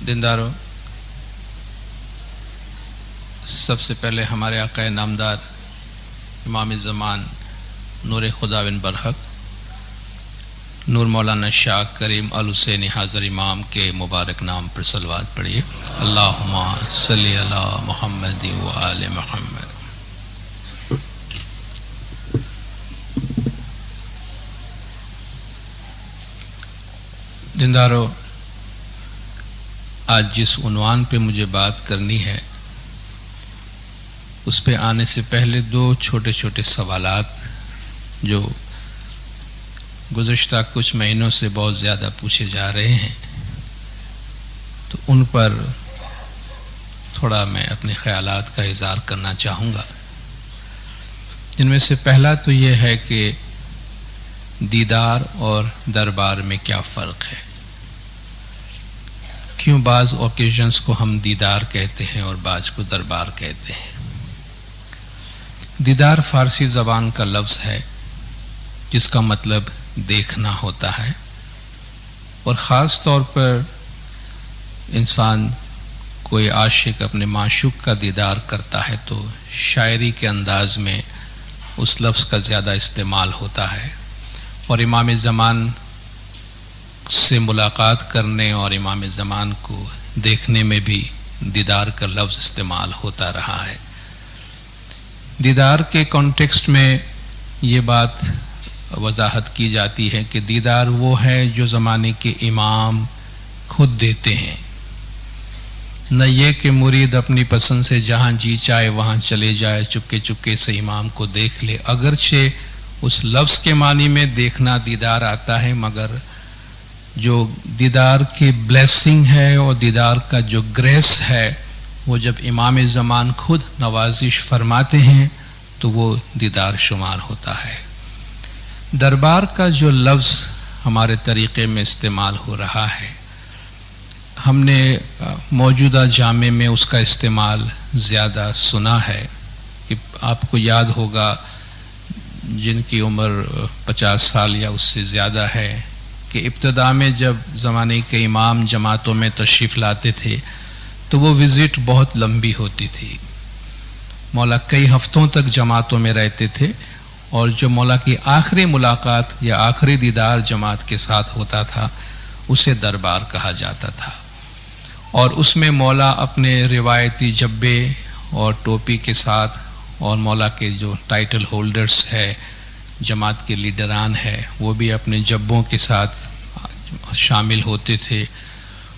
دینداروں، سب سے پہلے ہمارے آقا نامدار امام زمان نور خدا بن برحق نور مولانا شاہ کریم الحسینی حاضر امام کے مبارک نام پر صلوات پڑھیے۔ اللہم صلی علی محمد و آل محمد۔ دینداروں، آج جس عنوان پہ مجھے بات کرنی ہے اس پہ آنے سے پہلے دو چھوٹے چھوٹے سوالات جو گزشتہ کچھ مہینوں سے بہت زیادہ پوچھے جا رہے ہیں، تو ان پر تھوڑا میں اپنے خیالات کا اظہار کرنا چاہوں گا۔ جن میں سے پہلا تو یہ ہے کہ دیدار اور دربار میں کیا فرق ہے، کیوں بعض اوکیزنز کو ہم دیدار کہتے ہیں اور بعض کو دربار کہتے ہیں۔ دیدار فارسی زبان کا لفظ ہے جس کا مطلب دیکھنا ہوتا ہے، اور خاص طور پر انسان کوئی عاشق اپنے معشوق کا دیدار کرتا ہے تو شاعری کے انداز میں اس لفظ کا زیادہ استعمال ہوتا ہے، اور امام زمان سے ملاقات کرنے اور امام زمان کو دیکھنے میں بھی دیدار کا لفظ استعمال ہوتا رہا ہے۔ دیدار کے کانٹیکسٹ میں یہ بات وضاحت کی جاتی ہے کہ دیدار وہ ہے جو زمانے کے امام خود دیتے ہیں، نہ یہ کہ مرید اپنی پسند سے جہاں جی چاہے وہاں چلے جائے، چپکے چپکے سے امام کو دیکھ لے۔ اگرچہ اس لفظ کے معنی میں دیکھنا دیدار آتا ہے، مگر جو دیدار کی بلیسنگ ہے اور دیدار کا جو گریس ہے وہ جب امام زمان خود نوازش فرماتے ہیں تو وہ دیدار شمار ہوتا ہے۔ دربار کا جو لفظ ہمارے طریقے میں استعمال ہو رہا ہے، ہم نے موجودہ جامع میں اس کا استعمال زیادہ سنا ہے کہ آپ کو یاد ہوگا جن کی عمر 50 سال یا اس سے زیادہ ہے کہ ابتدا میں جب زمانے کے امام جماعتوں میں تشریف لاتے تھے تو وہ وزٹ بہت لمبی ہوتی تھی، مولا کئی ہفتوں تک جماعتوں میں رہتے تھے، اور جو مولا کی آخری ملاقات یا آخری دیدار جماعت کے ساتھ ہوتا تھا اسے دربار کہا جاتا تھا، اور اس میں مولا اپنے روایتی جبے اور ٹوپی کے ساتھ، اور مولا کے جو ٹائٹل ہولڈرز ہے، جماعت کے لیڈران ہے، وہ بھی اپنے جبوں کے ساتھ شامل ہوتے تھے۔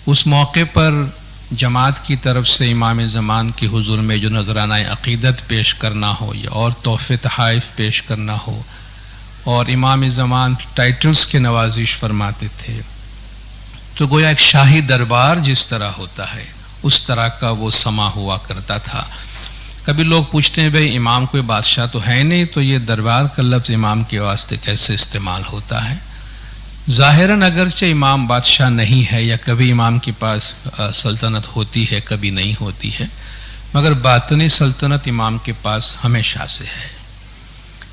اس موقع پر جماعت کی طرف سے امام زمان کے حضور میں جو نذرانہ عقیدت پیش کرنا ہو یا اور تحفے تحائف پیش کرنا ہو، اور امام زمان ٹائٹلز کے نوازش فرماتے تھے، تو گویا ایک شاہی دربار جس طرح ہوتا ہے اس طرح کا وہ سما ہوا کرتا تھا۔ کبھی لوگ پوچھتے ہیں بھئی امام کوئی بادشاہ تو ہے نہیں، تو یہ دربار کا لفظ امام کے واسطے کیسے استعمال ہوتا ہے؟ ظاہراً اگرچہ امام بادشاہ نہیں ہے یا کبھی امام کے پاس سلطنت ہوتی ہے کبھی نہیں ہوتی ہے، مگر باطنی سلطنت امام کے پاس ہمیشہ سے ہے۔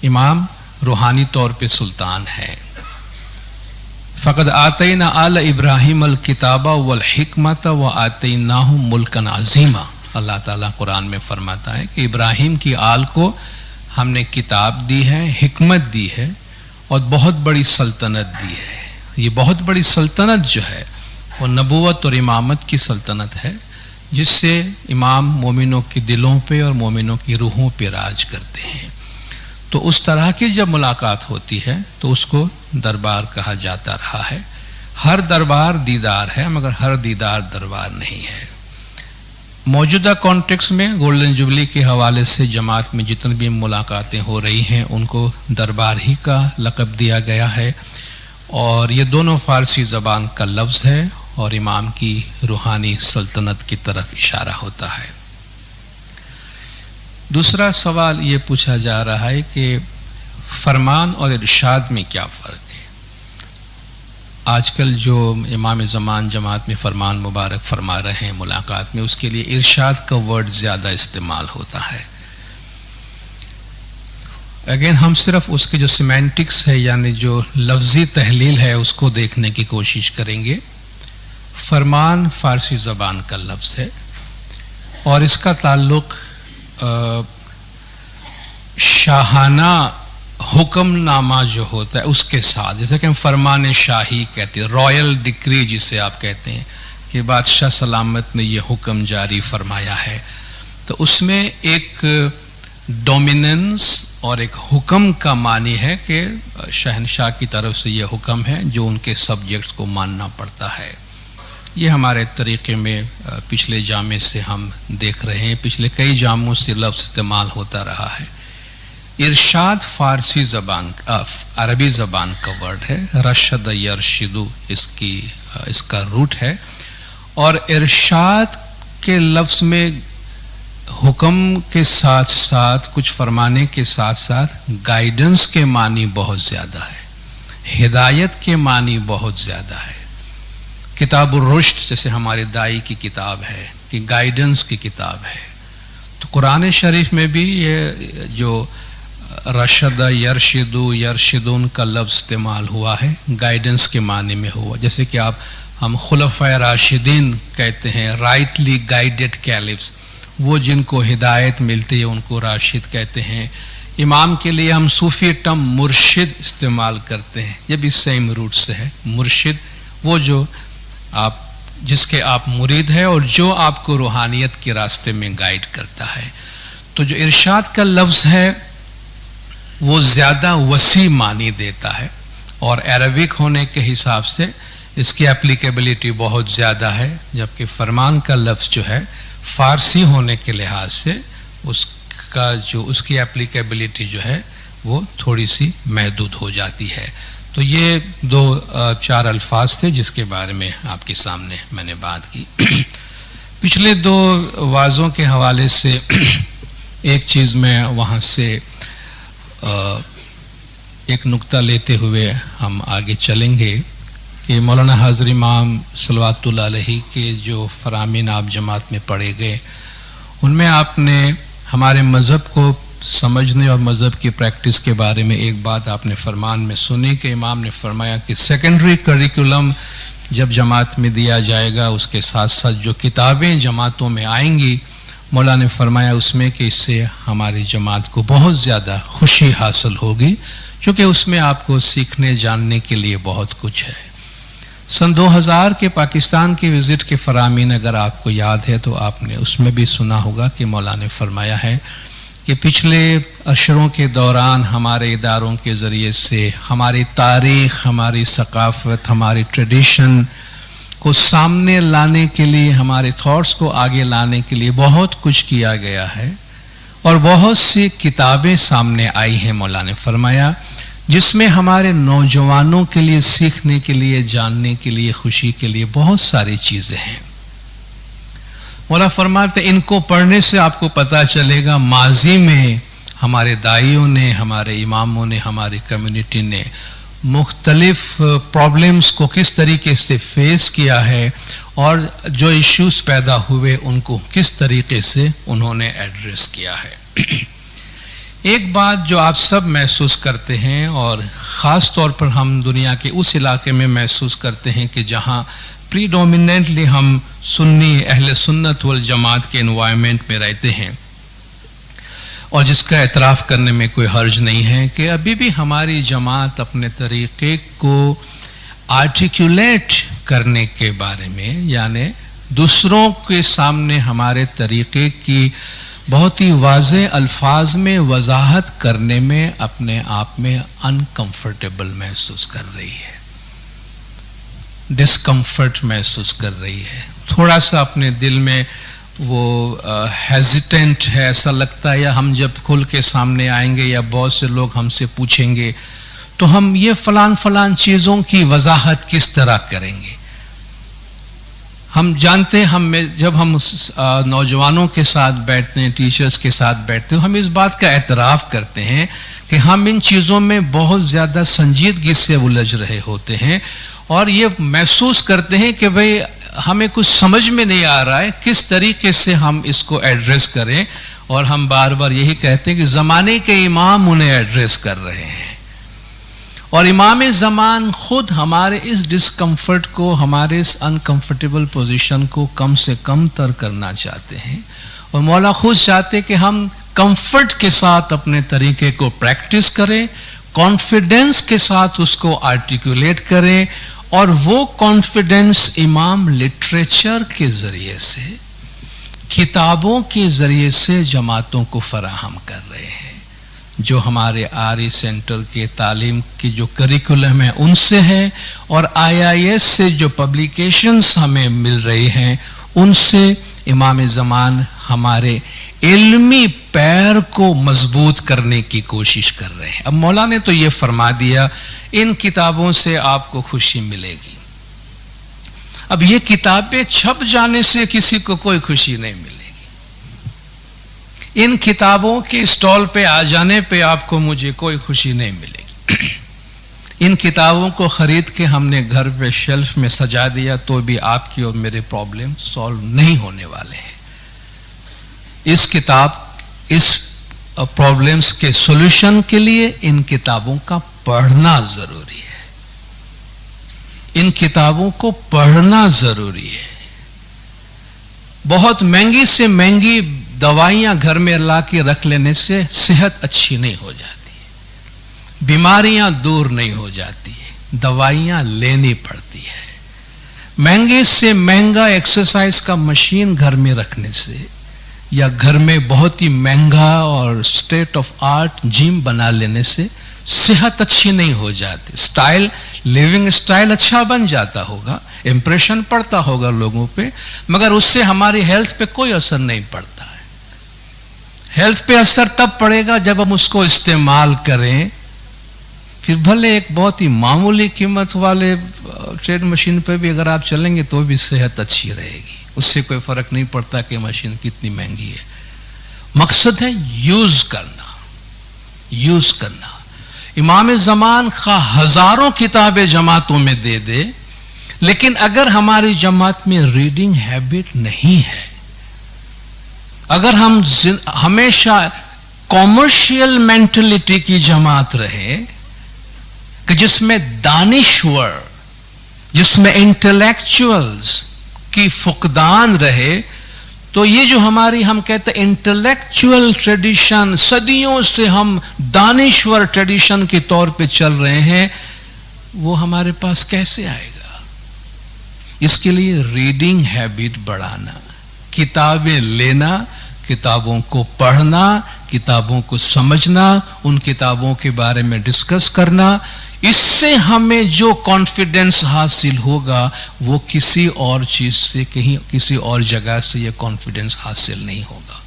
امام روحانی طور پہ سلطان ہے۔ فقد آتینا آل ابراہیم الکتاب والحکمت وآتیناہم ملکا عظیما، اللہ تعالیٰ قرآن میں فرماتا ہے کہ ابراہیم کی آل کو ہم نے کتاب دی ہے، حکمت دی ہے، اور بہت بڑی سلطنت دی ہے۔ یہ بہت بڑی سلطنت جو ہے وہ نبوت اور امامت کی سلطنت ہے، جس سے امام مومنوں کے دلوں پہ اور مومنوں کی روحوں پہ راج کرتے ہیں۔ تو اس طرح کی جب ملاقات ہوتی ہے تو اس کو دربار کہا جاتا رہا ہے۔ ہر دربار دیدار ہے، مگر ہر دیدار دربار نہیں ہے۔ موجودہ کانٹیکس میں گولڈن جوبلی کے حوالے سے جماعت میں جتنی بھی ملاقاتیں ہو رہی ہیں ان کو دربار ہی کا لقب دیا گیا ہے، اور یہ دونوں فارسی زبان کا لفظ ہے اور امام کی روحانی سلطنت کی طرف اشارہ ہوتا ہے۔ دوسرا سوال یہ پوچھا جا رہا ہے کہ فرمان اور ارشاد میں کیا فرق ہے؟ آج کل جو امام زمان جماعت میں فرمان مبارک فرما رہے ہیں ملاقات میں، اس کے لیے ارشاد کا ورڈ زیادہ استعمال ہوتا ہے۔ اگین ہم صرف اس کے جو سیمینٹکس ہے، یعنی جو لفظی تحلیل ہے، اس کو دیکھنے کی کوشش کریں گے۔ فرمان فارسی زبان کا لفظ ہے اور اس کا تعلق شاہانہ حکم نامہ جو ہوتا ہے اس کے ساتھ، جیسے کہ ہم فرمان شاہی کہتے ہیں، رائل ڈکری جسے آپ کہتے ہیں کہ بادشاہ سلامت نے یہ حکم جاری فرمایا ہے، تو اس میں ایک ڈومیننس اور ایک حکم کا معنی ہے کہ شہنشاہ کی طرف سے یہ حکم ہے جو ان کے سبجیکٹس کو ماننا پڑتا ہے۔ یہ ہمارے طریقے میں پچھلے جامع سے ہم دیکھ رہے ہیں، پچھلے کئی جامعوں سے لفظ استعمال ہوتا رہا ہے۔ ارشاد فارسی زبان عربی زبان کا ورڈ ہے، رشد یرشدو اس کا روٹ ہے، اور ارشاد کے لفظ میں حکم کے ساتھ ساتھ کچھ فرمانے کے ساتھ ساتھ گائیڈنس کے معنی بہت زیادہ ہے، ہدایت کے معنی بہت زیادہ ہے۔ کتاب الرشد جیسے ہمارے دائی کی کتاب ہے کہ گائیڈنس کی کتاب ہے، تو قرآن شریف میں بھی یہ جو رشد یرشدو یرشدون کا لفظ استعمال ہوا ہے گائیڈنس کے معنی میں ہوا، جیسے کہ ہم خلفائے راشدین کہتے ہیں، رائٹلی گائیڈڈ کیلفز، وہ جن کو ہدایت ملتی ہے ان کو راشد کہتے ہیں۔ امام کے لیے ہم صوفی ٹرم مرشد استعمال کرتے ہیں، یہ بھی سیم روٹ سے ہے۔ مرشد وہ جو جس کے آپ مرید ہیں اور جو آپ کو روحانیت کے راستے میں گائیڈ کرتا ہے۔ تو جو ارشاد کا لفظ ہے وہ زیادہ وسیع معنی دیتا ہے، اور عربک ہونے کے حساب سے اس کی اپلیکیبلٹی بہت زیادہ ہے، جبکہ فرمان کا لفظ جو ہے فارسی ہونے کے لحاظ سے اس کی اپلیکیبلٹی جو ہے وہ تھوڑی سی محدود ہو جاتی ہے۔ تو یہ دو چار الفاظ تھے جس کے بارے میں آپ کے سامنے میں نے بات کی۔ پچھلے دو واعظوں کے حوالے سے ایک چیز میں وہاں سے ایک نقطہ لیتے ہوئے ہم آگے چلیں گے کہ مولانا حاضر امام صلوات اللہ علیہ کے جو فرامین آپ جماعت میں پڑھے گئے، ان میں آپ نے ہمارے مذہب کو سمجھنے اور مذہب کی پریکٹس کے بارے میں ایک بات آپ نے فرمان میں سنی کہ امام نے فرمایا کہ سیکنڈری کریکولم جب جماعت میں دیا جائے گا اس کے ساتھ ساتھ جو کتابیں جماعتوں میں آئیں گی، مولا نے فرمایا اس میں کہ اس سے ہماری جماعت کو بہت زیادہ خوشی حاصل ہوگی، کیونکہ اس میں آپ کو سیکھنے جاننے کے لیے بہت کچھ ہے۔ سن 2000 کے پاکستان کی وزٹ کے فرامین اگر آپ کو یاد ہے تو آپ نے اس میں بھی سنا ہوگا کہ مولا نے فرمایا ہے کہ پچھلے عشروں کے دوران ہمارے اداروں کے ذریعے سے ہماری تاریخ، ہماری ثقافت، ہماری ٹریڈیشن کو سامنے لانے کے لیے، ہمارے تھاٹس کو آگے لانے کے لیے بہت کچھ کیا گیا ہے، اور بہت سی کتابیں سامنے آئی ہیں مولا نے فرمایا جس میں ہمارے نوجوانوں کے لیے سیکھنے کے لیے، جاننے کے لیے، خوشی کے لیے بہت ساری چیزیں ہیں۔ مولا فرماتے ان کو پڑھنے سے آپ کو پتہ چلے گا ماضی میں ہمارے دائیوں نے، ہمارے اماموں نے، ہماری کمیونٹی نے مختلف پرابلمز کو کس طریقے سے فیس کیا ہے، اور جو ایشوز پیدا ہوئے ان کو کس طریقے سے انہوں نے ایڈریس کیا ہے۔ ایک بات جو آپ سب محسوس کرتے ہیں، اور خاص طور پر ہم دنیا کے اس علاقے میں محسوس کرتے ہیں کہ جہاں پریڈومیننٹلی ہم سنی اہل سنت والجماعت کے انوائرمنٹ میں رہتے ہیں، اور جس کا اعتراف کرنے میں کوئی حرج نہیں ہے کہ ابھی بھی ہماری جماعت اپنے طریقے کو آرٹیکولیٹ کرنے کے بارے میں، یعنی دوسروں کے سامنے ہمارے طریقے کی بہت ہی واضح الفاظ میں وضاحت کرنے میں اپنے آپ میں انکمفرٹیبل محسوس کر رہی ہے، ڈسکمفرٹ محسوس کر رہی ہے، تھوڑا سا اپنے دل میں وہ ہیزیٹنٹ ہے، ایسا لگتا ہے یا ہم جب کھل کے سامنے آئیں گے یا بہت سے لوگ ہم سے پوچھیں گے تو ہم یہ فلان چیزوں کی وضاحت کس طرح کریں گے۔ ہم جانتے ہیں جب ہم نوجوانوں کے ساتھ بیٹھتے ہیں، ٹیچرز کے ساتھ بیٹھتے ہیں، ہم اس بات کا اعتراف کرتے ہیں کہ ہم ان چیزوں میں بہت زیادہ سنجیدگی سے الجھ رہے ہوتے ہیں، اور یہ محسوس کرتے ہیں کہ بھئی ہمیں کچھ سمجھ میں نہیں آ رہا ہے کس طریقے سے ہم اس کو ایڈریس کریں، اور ہم بار بار یہی کہتے ہیں کہ زمانے کے امام انہیں ایڈریس کر رہے ہیں، اور امام زمان خود ہمارے اس ڈسکمفرٹ کو, ہمارے اس انکمفرٹیبل پوزیشن کو کم سے کم تر کرنا چاہتے ہیں, اور مولا خود چاہتے کہ ہم کمفرٹ کے ساتھ اپنے طریقے کو پریکٹس کریں, کانفیڈنس کے ساتھ اس کو آرٹیکولیٹ کریں, اور وہ کانفیڈنس امام لٹریچر کے ذریعے سے, کتابوں کے ذریعے سے جماعتوں کو فراہم کر رہے ہیں. جو ہمارے آری سینٹر کے تعلیم کی جو کریکولم ہے ان سے ہے, اور IIS سے جو پبلیکیشنز ہمیں مل رہی ہیں ان سے امام زمان ہمارے علمی پیر کو مضبوط کرنے کی کوشش کر رہے ہیں. اب مولا نے تو یہ فرما دیا ان کتابوں سے آپ کو خوشی ملے گی. اب یہ کتابیں چھپ جانے سے کسی کو کوئی خوشی نہیں ملے گی. ان کتابوں کے اسٹال پہ آ جانے پہ آپ کو مجھے کوئی خوشی نہیں ملے گی. ان کتابوں کو خرید کے ہم نے گھر پہ شیلف میں سجا دیا تو بھی آپ کی اور میرے پرابلم سالو نہیں ہونے والے ہیں. اس پرابلمز کے سولوشن کے لیے ان کتابوں کا پڑھنا ضروری ہے. ان کتابوں کو پڑھنا ضروری ہے. بہت مہنگی سے مہنگی دوائیاں گھر میں لا کے رکھ لینے سے صحت اچھی نہیں ہو جاتی ہے, بیماریاں دور نہیں ہو جاتی ہے, دوائیاں لینی پڑتی ہے. مہنگے سے مہنگا ایکسرسائز کا مشین گھر میں رکھنے سے, یا گھر میں بہت ہی مہنگا اور اسٹیٹ آف آرٹ جم بنا لینے سے صحت اچھی نہیں ہو جاتی. لیونگ اسٹائل اچھا بن جاتا ہوگا, امپریشن پڑتا ہوگا لوگوں پہ, مگر اس سے ہماری ہیلتھ پہ کوئی اثر نہیں پڑتا ہے. ہیلتھ پہ اثر تب پڑے گا جب ہم اس کو استعمال کریں. پھر بھلے ایک بہت ہی معمولی قیمت والے ٹریڈ مشین پہ بھی اگر آپ چلیں گے تو بھی صحت اچھی رہے گی, اس سے کوئی فرق نہیں پڑتا کہ مشین کتنی مہنگی ہے. مقصد ہے یوز کرنا. امام زمان ہزاروں کتابیں جماعتوں میں دے دے, لیکن اگر ہماری جماعت میں ریڈنگ ہیبٹ نہیں ہے, اگر ہم ہمیشہ کامرشل مینٹلٹی کی جماعت رہے کہ جس میں دانشور, جس میں انٹلیکچوئلز کی فقدان رہے, تو یہ جو ہم کہتے ہیں انٹلیکچوئل ٹریڈیشن, صدیوں سے ہم دانشور ٹریڈیشن کے طور پہ چل رہے ہیں, وہ ہمارے پاس کیسے آئے گا؟ اس کے لیے ریڈنگ ہیبٹ بڑھانا, کتابیں لینا, کتابوں کو پڑھنا, کتابوں کو سمجھنا, ان کتابوں کے بارے میں ڈسکس کرنا, اس سے ہمیں جو کانفیڈنس حاصل ہوگا وہ کسی اور چیز سے, کسی اور جگہ سے یہ کانفیڈنس حاصل نہیں ہوگا.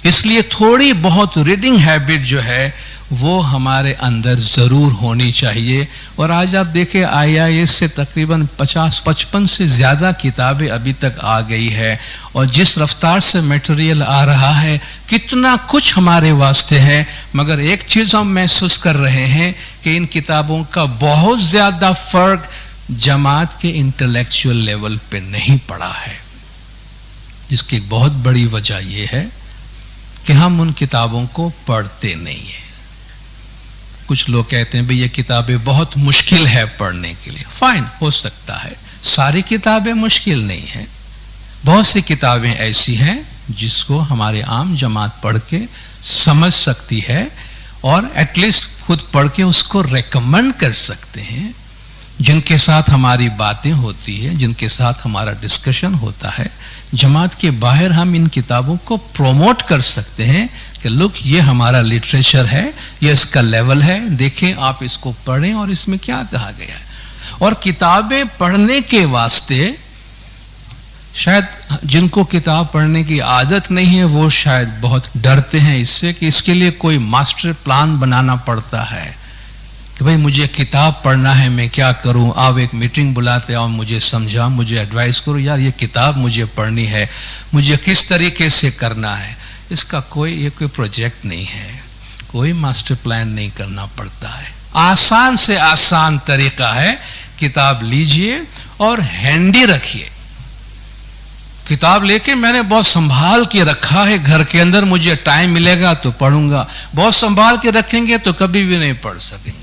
اس لیے تھوڑی بہت ریڈنگ ہیبٹ جو ہے وہ ہمارے اندر ضرور ہونی چاہیے. اور آج آپ دیکھیں IIS سے تقریباً 50-55 سے زیادہ کتابیں ابھی تک آ گئی ہے, اور جس رفتار سے میٹیریل آ رہا ہے کتنا کچھ ہمارے واسطے ہے, مگر ایک چیز ہم محسوس کر رہے ہیں کہ ان کتابوں کا بہت زیادہ فرق جماعت کے انٹلیکچوئل لیول پہ نہیں پڑا ہے, جس کی ایک بہت بڑی وجہ یہ ہے کہ ہم ان کتابوں کو پڑھتے نہیں ہیں. کچھ لوگ کہتے ہیں بھئی یہ کتابیں بہت مشکل ہے پڑھنے کے لیے. فائن, ہو سکتا ہے, ساری کتابیں مشکل نہیں ہیں. بہت سی کتابیں ایسی ہیں جس کو ہمارے عام جماعت پڑھ کے سمجھ سکتی ہے, اور ایٹ لیسٹ خود پڑھ کے اس کو ریکمنڈ کر سکتے ہیں. جن کے ساتھ ہماری باتیں ہوتی ہیں, جن کے ساتھ ہمارا ڈسکشن ہوتا ہے, جماعت کے باہر ہم ان کتابوں کو پروموٹ کر سکتے ہیں کہ لک یہ ہمارا لٹریچر ہے, یہ اس کا لیول ہے, دیکھیں آپ اس کو پڑھیں اور اس میں کیا کہا گیا ہے. اور کتابیں پڑھنے کے واسطے شاید جن کو کتاب پڑھنے کی عادت نہیں ہے وہ شاید بہت ڈرتے ہیں اس سے کہ اس کے لیے کوئی ماسٹر پلان بنانا پڑتا ہے کہ بھئی مجھے کتاب پڑھنا ہے, میں کیا کروں, آپ ایک میٹنگ بلاتے اور مجھے سمجھا, مجھے ایڈوائز کرو, یار یہ کتاب مجھے پڑھنی ہے, مجھے کس طریقے سے کرنا ہے. اس کا کوئی پروجیکٹ نہیں ہے, کوئی ماسٹر پلان نہیں کرنا پڑتا ہے. آسان سے آسان طریقہ ہے, کتاب لیجئے اور ہینڈی رکھیے. کتاب لے کے میں نے بہت سنبھال کے رکھا ہے گھر کے اندر, مجھے ٹائم ملے گا تو پڑھوں گا. بہت سنبھال کے رکھیں گے تو کبھی بھی نہیں پڑھ سکیں گے.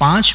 5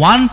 1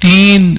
3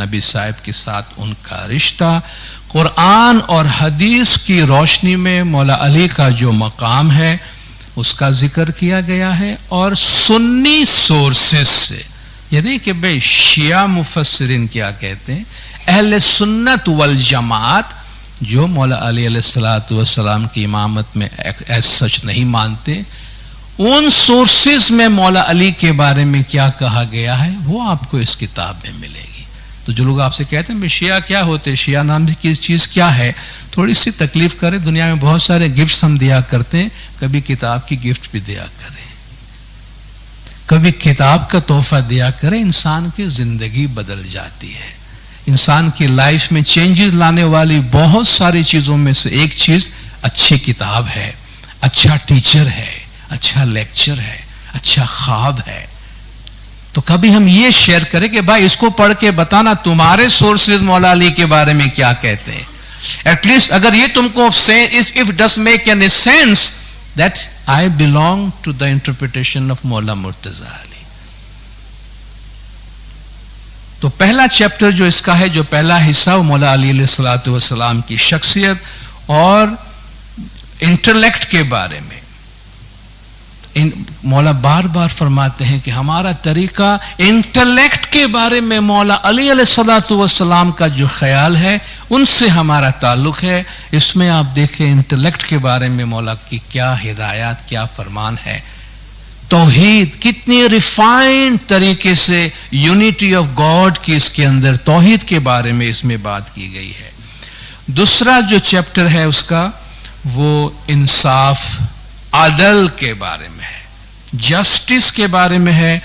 نبی صاحب کے ساتھ ان کا رشتہ، قرآن اور حدیث کی روشنی میں مولا علی کا جو مقام ہے اس کا ذکر کیا گیا ہے، اور سنی سورسز سے، یعنی کہ بھئی شیعہ مفسرین کیا کہتے ہیں، اہل سنت والجماعت جو مولا علی علیہ السلام کی امامت میں ایز سچ نہیں مانتے، ان سورسز میں مولا علی کے بارے میں کیا کہا گیا ہے وہ آپ کو اس کتاب میں ملے گی۔ تو جو لوگ آپ سے کہتے ہیں شیعہ کیا ہوتے، شیعہ نام کی چیز کیا ہے، تھوڑی سی تکلیف کرے، دنیا میں بہت سارے گفٹس ہم دیا کرتے ہیں، کبھی کتاب کی گفٹ بھی دیا کریں، کبھی کتاب کا تحفہ دیا کریں، انسان کی زندگی بدل جاتی ہے۔ انسان کی لائف میں چینجز لانے والی بہت ساری چیزوں میں سے ایک چیز اچھی کتاب ہے، اچھا ٹیچر ہے، اچھا لیکچر ہے، اچھا خواب ہے۔ تو کبھی ہم یہ شیئر کریں کہ بھائی اس کو پڑھ کے بتانا تمہارے سورسز مولا علی کے بارے میں کیا کہتے ہیں، ایٹ لیسٹ اگر یہ تم کو if does make any sense that I belong to the interpretation of مولا مرتضی علی۔ تو پہلا چیپٹر جو اس کا ہے، جو پہلا حصہ وہ مولا علی علیہ السلام کی شخصیت اور انٹلیکٹ کے بارے میں۔ مولا بار بار فرماتے ہیں کہ ہمارا طریقہ انٹلیکٹ کے بارے میں مولا علی علیہ السلام کا جو خیال ہے ان سے ہمارا تعلق ہے۔ اس میں آپ دیکھیں انٹلیکٹ کے بارے میں مولا کی کیا ہدایات، کیا فرمان ہے۔ توحید کتنی ریفائنڈ طریقے سے یونٹی آف گاڈ کی اس کے اندر توحید کے بارے میں اس میں بات کی گئی ہے۔ دوسرا جو چیپٹر ہے اس کا وہ انصاف، عدل کے بارے میں ہے، جسٹس کے بارے میں ہے،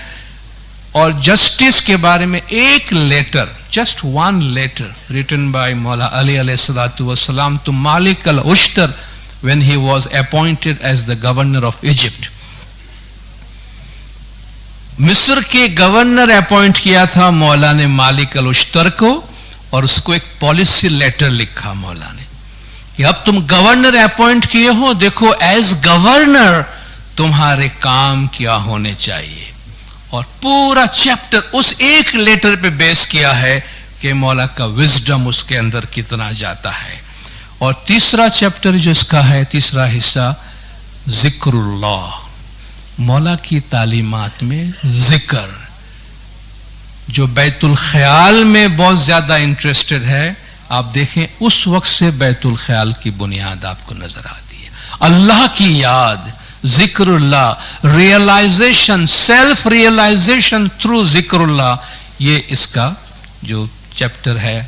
اور جسٹس کے بارے میں ایک letter, just one letter written by Maula Ali علیہ السلام to Malik al-Ushtar when he was appointed as the governor of Egypt۔ مصر کے گورنر اپوائنٹ کیا تھا مولا نے مالک الاشتر کو، اور اس کو ایک پالیسی لیٹر لکھا مولا نے کہ اب تم گورنر اپوائنٹ کیے ہو، دیکھو ایز گورنر تمہارے کام کیا ہونے چاہیے، اور پورا چیپٹر اس ایک لیٹر پہ بیس کیا ہے کہ مولا کا وزڈم اس کے اندر کتنا جاتا ہے۔ اور تیسرا چیپٹر جو اس کا ہے، تیسرا حصہ ذکر اللہ، مولا کی تعلیمات میں ذکر، جو بیت الخیال میں بہت زیادہ انٹرسٹڈ ہے، آپ دیکھیں اس وقت سے بیت الخیال کی بنیاد آپ کو نظر آتی ہے۔ اللہ کی یاد، ذکر اللہ، ریئلائزیشن، سیلف ریئلائزیشن تھرو ذکر اللہ، یہ اس کا جو چیپٹر ہے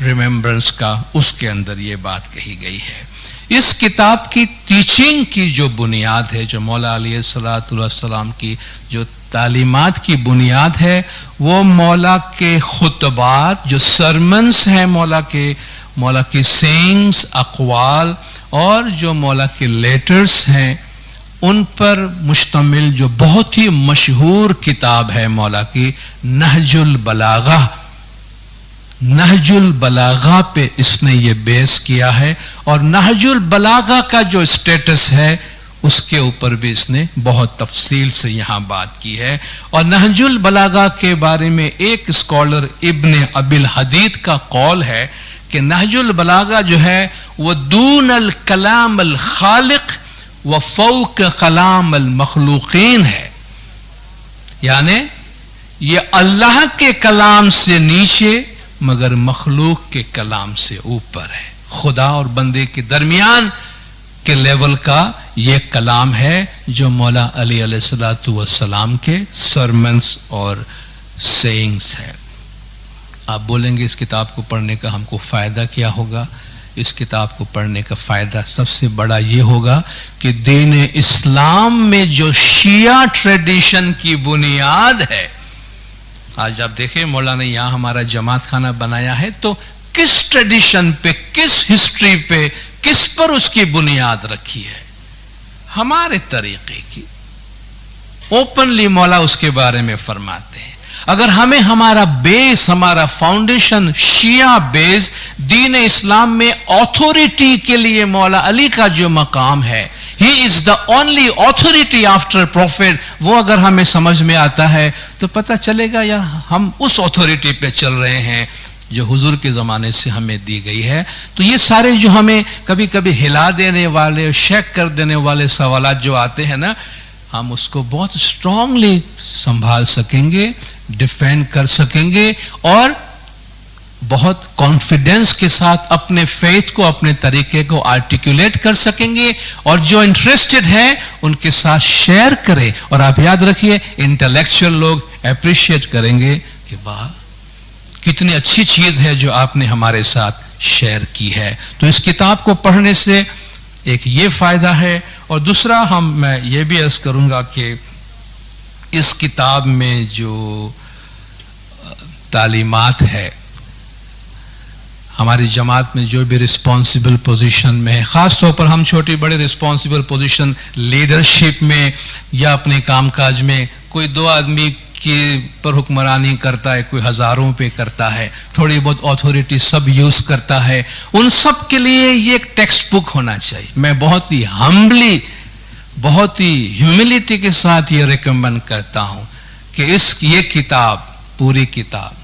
ریممبرنس کا، اس کے اندر یہ بات کہی گئی ہے۔ اس کتاب کی ٹیچنگ کی جو بنیاد ہے، جو مولا علیہ السلام کی جو تعلیمات کی بنیاد ہے، وہ مولا کے خطبات، جو سرمنز ہیں مولا کی سینگز، اقوال، اور جو مولا کے لیٹرز ہیں ان پر مشتمل جو بہت ہی مشہور کتاب ہے مولا کی نہج البلاغہ۔ نہج البلاغہ پہ اس نے یہ بیس کیا ہے، اور نہج البلاغہ کا جو اسٹیٹس ہے اس کے اوپر بھی اس نے بہت تفصیل سے یہاں بات کی ہے۔ اور نہج البلاغہ کے بارے میں ایک اسکالر ابن ابی الحدید کا قول ہے کہ نہج البلاغہ جو ہے وہ دون الکلام الخالق و فوق کلام المخلوقین ہے، یعنی یہ اللہ کے کلام سے نیچے مگر مخلوق کے کلام سے اوپر ہے، خدا اور بندے کے درمیان کے لیول کا یہ کلام ہے جو مولا علی علیہ السلام کے سرمنز اور سینگز ہے۔ آپ بولیں گے اس کتاب کو پڑھنے کا ہم کو فائدہ کیا ہوگا؟ اس کتاب کو پڑھنے کا فائدہ سب سے بڑا یہ ہوگا کہ دین اسلام میں جو شیعہ ٹریڈیشن کی بنیاد ہے، آج آپ دیکھیں مولا نے یہاں ہمارا جماعت خانہ بنایا ہے تو کس ٹریڈیشن پہ، کس ہسٹری پہ، کس پر اس کی بنیاد رکھی ہے؟ ہمارے طریقے کی۔ اوپنلی مولا اس کے بارے میں فرماتے ہیں اگر ہمیں ہمارا بیس، ہمارا فاؤنڈیشن شیعہ بیس، دین اسلام میں آتھورٹی کے لیے مولا علی کا جو مقام ہے، He is the only authority after prophet، وہ اگر ہمیں سمجھ میں آتا ہے تو پتہ چلے گا یار ہم اس authority پہ چل رہے ہیں جو حضور کے زمانے سے ہمیں دی گئی ہے. تو یہ سارے جو ہمیں کبھی کبھی ہلا دینے والے شیک کر دینے والے سوالات جو آتے ہیں نا، ہم اس کو بہت اسٹرانگلی سنبھال سکیں گے، ڈیفینڈ کر سکیں گے، اور بہت کانفیڈنس کے ساتھ اپنے فیتھ کو، اپنے طریقے کو آرٹیکولیٹ کر سکیں گے. اور جو انٹرسٹڈ ہیں ان کے ساتھ شیئر کریں. اور آپ یاد رکھیے انٹلیکچوئل لوگ اپریشیٹ کریں گے کہ واہ کتنی اچھی چیز ہے جو آپ نے ہمارے ساتھ شیئر کی ہے. تو اس کتاب کو پڑھنے سے ایک یہ فائدہ ہے. اور دوسرا میں یہ بھی عرض کروں گا کہ اس کتاب میں جو تعلیمات ہے، ہماری جماعت میں جو بھی رسپانسبل پوزیشن میں ہے، خاص طور پر ہم چھوٹی بڑے رسپانسبل پوزیشن لیڈرشپ میں یا اپنے کام کاج میں، کوئی 2 آدمی کے پر حکمرانی کرتا ہے، کوئی ہزاروں پہ کرتا ہے، تھوڑی بہت اتھارٹی سب یوز کرتا ہے، ان سب کے لیے یہ ایک ٹیکسٹ بک ہونا چاہیے. میں بہت ہی ہمبلی، بہت ہی ہیوملٹی کے ساتھ یہ ریکمینڈ کرتا ہوں کہ یہ کتاب، پوری کتاب،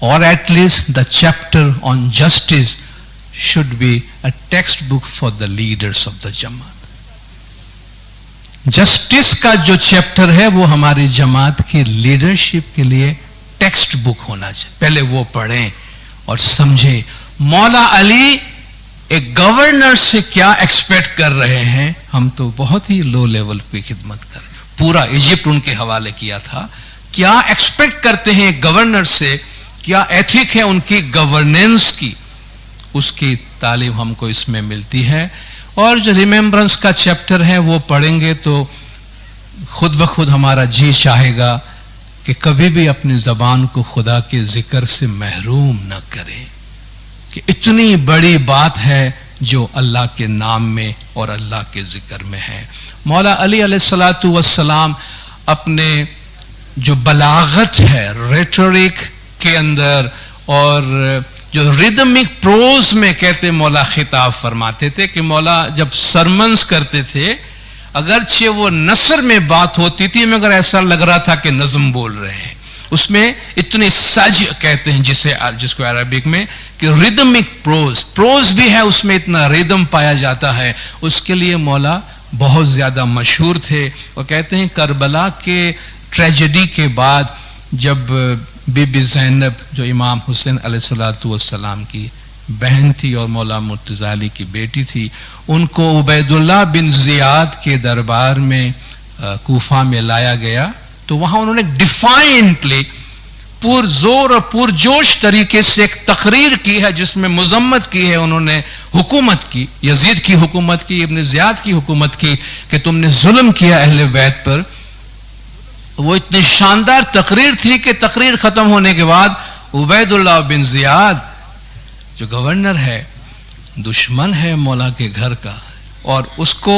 or at least the chapter on justice should be a textbook for the leaders of the Jamaat. Justice کا جو چیپٹر ہے وہ ہماری جماعت کی لیڈرشپ کے لیے ٹیکسٹ بک ہونا چاہیے. پہلے وہ پڑھیں اور سمجھیں مولا علی ایک گورنر سے کیا ایکسپیکٹ کر رہے ہیں. ہم تو بہت ہی لو لیول پہ خدمت کر رہے ہیں، پورا ایجپٹ ان کے حوالے کیا تھا. کیا ایکسپیکٹ کرتے ہیں ایک گورنر سے، کیا ایتھک ہے ان کی گورننس کی، اس کی تعلیم ہم کو اس میں ملتی ہے. اور جو ریمیمبرنس کا چیپٹر ہے وہ پڑھیں گے تو خود بخود ہمارا جی چاہے گا کہ کبھی بھی اپنی زبان کو خدا کے ذکر سے محروم نہ کرے، کہ اتنی بڑی بات ہے جو اللہ کے نام میں اور اللہ کے ذکر میں ہے. مولا علی علیہ الصلوۃ والسلام اپنے جو بلاغت ہے ریٹورک کے اندر اور جو ریدمک پروز میں کہتے مولا خطاب فرماتے تھے کہ مولا جب سرمنز کرتے تھے اگرچہ وہ نثر میں بات ہوتی تھی مگر ایسا لگ رہا تھا کہ نظم بول رہے ہیں. اس میں اتنی سج کہتے ہیں جس کو عربک میں کہ ریدمک پروز بھی ہے، اس میں اتنا ریدم پایا جاتا ہے. اس کے لیے مولا بہت زیادہ مشہور تھے. وہ کہتے ہیں کربلا کے ٹریجڈی کے بعد جب بی بی زینب جو امام حسین علیہ الصلوۃ والسلام کی بہن تھی اور مولا مرتضی علی کی بیٹی تھی، ان کو عبید اللہ بن زیاد کے دربار میں کوفہ میں لایا گیا. تو وہاں انہوں نے ڈیفائنٹلی پور زور اور پور جوش طریقے سے ایک تقریر کی ہے جس میں مذمت کی ہے انہوں نے حکومت کی، یزید کی حکومت کی، ابن زیاد کی حکومت کی، کہ تم نے ظلم کیا اہل بیت پر. وہ اتنی شاندار تقریر تھی کہ تقریر ختم ہونے کے بعد عبید اللہ بن زیاد جو گورنر ہے، دشمن ہے مولا کے گھر کا، اور اس کو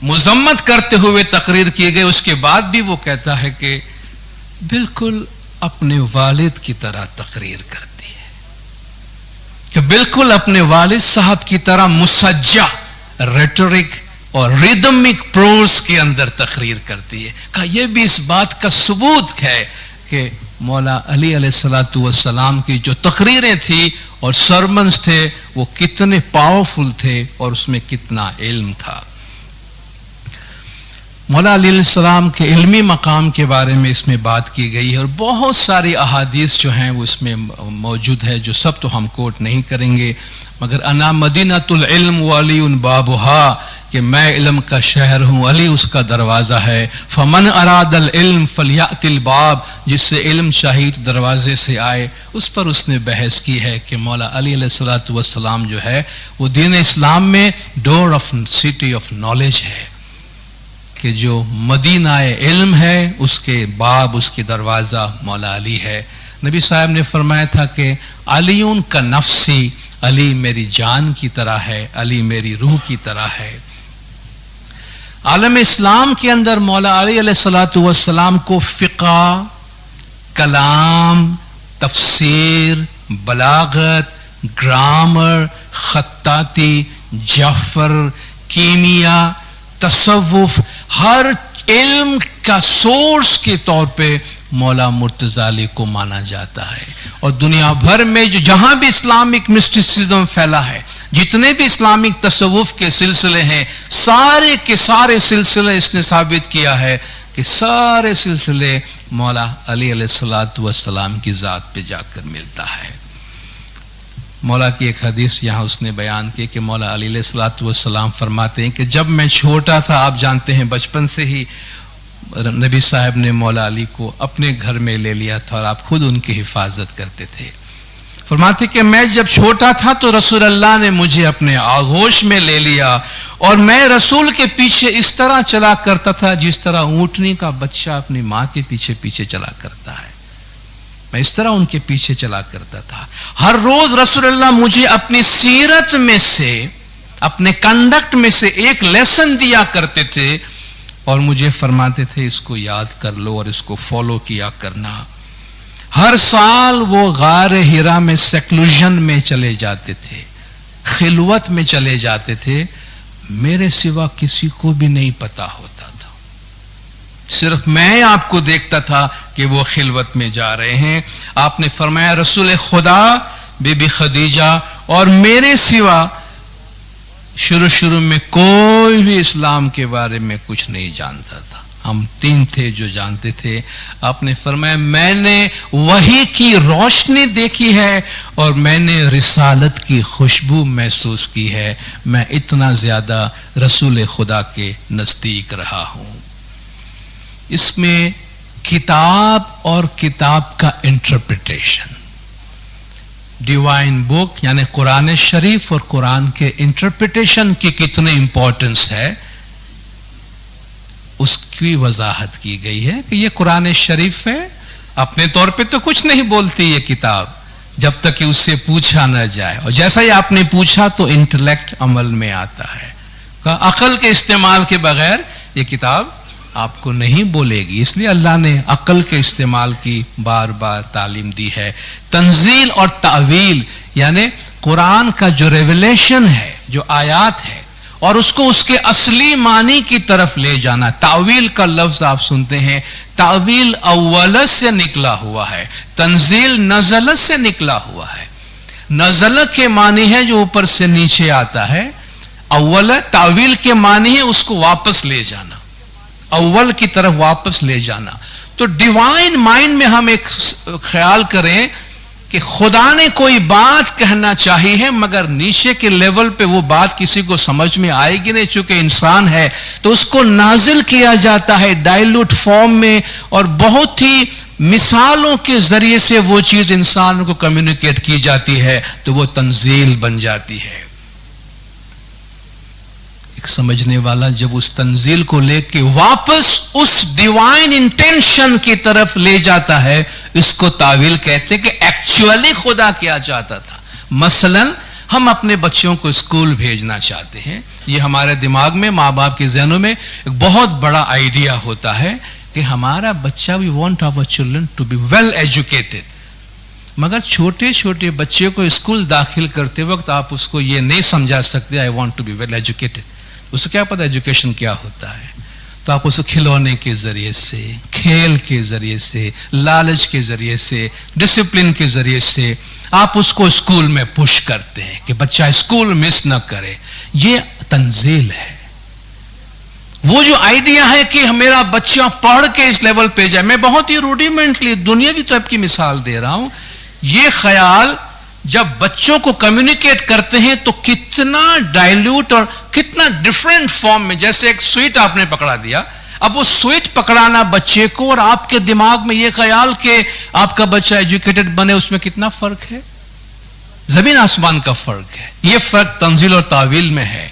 مذمت کرتے ہوئے تقریر کی گئی. اس کے بعد بھی وہ کہتا ہے کہ بالکل اپنے والد کی طرح تقریر کرتی ہے، کہ بالکل اپنے والد صاحب کی طرح مسجع ریٹورک اور ریدمک پروز کے اندر تقریر کرتی ہے. کہ یہ بھی اس بات کا ثبوت ہے کہ مولا علی علیہ الصلوۃ والسلام کی جو تقریریں تھیں اور سرمنز تھے وہ کتنے پاورفل تھے اور اس میں کتنا علم تھا. مولا علی علیہ السلام کے علمی مقام کے بارے میں اس میں بات کی گئی ہے اور بہت ساری احادیث جو ہیں وہ اس میں موجود ہے، جو سب تو ہم کوٹ نہیں کریں گے. مگر انا مدینۃ العلم وعلی بابھا، کہ میں علم کا شہر ہوں، علی اس کا دروازہ ہے. فمن اراد العلم فلیأت الباب، جس سے علم چاہیے تو دروازے سے آئے. اس پر اس نے بحث کی ہے کہ مولا علی علیہ الصلوۃ والسلام جو ہے وہ دین اسلام میں ڈور آف سٹی آف نالج ہے، کہ جو مدینہ علم ہے اس کے باب، اس کے دروازہ مولا علی ہے. نبی صاحب نے فرمایا تھا کہ علیون کا نفسی، علی میری جان کی طرح ہے، علی میری روح کی طرح ہے. عالم اسلام کے اندر مولا علی علیہ الصلوۃ والسلام کو فقہ، کلام، تفسیر، بلاغت، گرامر، خطاطی، جعفر، کیمیا، تصوف، ہر علم کا سورس کے طور پہ مولا مرتضی علی کو مانا جاتا ہے. اور دنیا بھر میں جہاں بھی اسلامک مسٹیسزم پھیلا ہے، جتنے بھی اسلامک تصوف کے سلسلے ہیں، سارے کے سارے سلسلے اس نے ثابت کیا ہے کہ سارے سلسلے مولا علی علیہ الصلوۃ والسلام کی ذات پہ جا کر ملتا ہے. مولا کی ایک حدیث یہاں اس نے بیان کی کہ مولا علی علیہ الصلوۃ والسلام فرماتے ہیں کہ جب میں چھوٹا تھا، آپ جانتے ہیں بچپن سے ہی نبی صاحب نے مولا علی کو اپنے گھر میں لے لیا تھا اور آپ خود ان کی حفاظت کرتے تھے. فرماتے کہ میں جب چھوٹا تھا تو رسول اللہ نے مجھے اپنے آغوش میں لے لیا اور میں رسول کے پیچھے اس طرح چلا کرتا تھا جس طرح اونٹنی کا بچہ اپنی ماں کے پیچھے پیچھے چلا کرتا ہے. میں اس طرح ان کے پیچھے چلا کرتا تھا. ہر روز رسول اللہ مجھے اپنی سیرت میں سے، اپنے کنڈکٹ میں سے ایک لیسن دیا کرتے تھے اور مجھے فرماتے تھے اس کو یاد کر لو اور اس کو فالو کیا کرنا. ہر سال وہ غار ہرا میں سیکلوژن میں چلے جاتے تھے، خلوت میں چلے جاتے تھے. میرے سوا کسی کو بھی نہیں پتا ہوتا تھا، صرف میں آپ کو دیکھتا تھا کہ وہ خلوت میں جا رہے ہیں. آپ نے فرمایا رسول خدا، بی بی خدیجہ اور میرے سوا شروع میں کوئی بھی اسلام کے بارے میں کچھ نہیں جانتا تھا. ہم تین تھے جو جانتے تھے. آپ نے فرمایا میں نے وحی کی روشنی دیکھی ہے اور میں نے رسالت کی خوشبو محسوس کی ہے. میں اتنا زیادہ رسول خدا کے نزدیک رہا ہوں. اس میں کتاب اور کتاب کا انٹرپریٹیشن، ڈیوائن بک یعنی قرآن شریف اور قرآن کے انٹرپریٹیشن کی کتنی امپورٹنس ہے اس کی وضاحت کی گئی ہے کہ یہ قرآن شریف ہے، اپنے طور پہ تو کچھ نہیں بولتی یہ کتاب جب تک کہ اس سے پوچھا نہ جائے، اور جیسا ہی آپ نے پوچھا تو انٹلیکٹ عمل میں آتا ہے. عقل کے استعمال کے بغیر یہ کتاب آپ کو نہیں بولے گی. اس لیے اللہ نے عقل کے استعمال کی بار بار تعلیم دی ہے. تنزیل اور تعویل یعنی قرآن کا جو ریویلیشن ہے، جو آیات ہے، اور اس کو اس کے اصلی معنی کی طرف لے جانا. تعویل کا لفظ آپ سنتے ہیں، تعویل اولت سے نکلا ہوا ہے، تنزیل نزلت سے نکلا ہوا ہے. نزلت کے معنی ہے جو اوپر سے نیچے آتا ہے، اولت تعویل کے معنی ہے اس کو واپس لے جانا، اول کی طرف واپس لے جانا. تو ڈیوائن مائنڈ میں ہم ایک خیال کریں کہ خدا نے کوئی بات کہنا چاہی ہے مگر نیچے کے لیول پہ وہ بات کسی کو سمجھ میں آئے گی نہیں، چونکہ انسان ہے تو اس کو نازل کیا جاتا ہے ڈائلوٹ فارم میں، اور بہت ہی مثالوں کے ذریعے سے وہ چیز انسان کو کمیونیکیٹ کی جاتی ہے تو وہ تنزیل بن جاتی ہے. ایک سمجھنے والا جب اس تنزیل کو لے کے واپس اس ڈیوائن انٹینشن کی طرف لے جاتا ہے، اس کو تعویل کہتے ہیں کہ ایکچولی خدا کیا چاہتا تھا. مثلا ہم اپنے بچوں کو اسکول بھیجنا چاہتے ہیں، یہ ہمارے دماغ میں، ماں باپ کے ذہنوں میں ایک بہت بڑا آئیڈیا ہوتا ہے کہ ہمارا بچہ we want our children to be well educated. مگر چھوٹے چھوٹے بچے کو اسکول داخل کرتے وقت آپ اس کو یہ نہیں سمجھا سکتے I want to be well educated. اس کو کیا پتا ایجوکیشن کیا ہوتا ہے؟ تو آپ اسے کھلونے کے ذریعے سے، کھیل کے ذریعے سے، لالچ کے ذریعے سے، ڈسپلن کے ذریعے سے آپ اس کو اسکول میں پش کرتے ہیں کہ بچہ اسکول مس نہ کرے. یہ تنزیل ہے. وہ جو آئیڈیا ہے کہ میرا بچہ پڑھ کے اس لیول پہ جائے، میں بہت ہی روڈیمنٹلی دنیاوی طب کی مثال دے رہا ہوں. یہ خیال جب بچوں کو کمیونیکیٹ کرتے ہیں تو کتنا ڈائلیوٹ اور کتنا ڈیفرنٹ فارم میں، جیسے ایک سویٹ آپ نے پکڑا دیا، اب وہ سویٹ پکڑانا بچے کو اور آپ کے دماغ میں یہ خیال کہ آپ کا بچہ ایجوکیٹڈ بنے، اس میں کتنا فرق ہے، زمین آسمان کا فرق ہے. یہ فرق تنزیل اور تعویل میں ہے.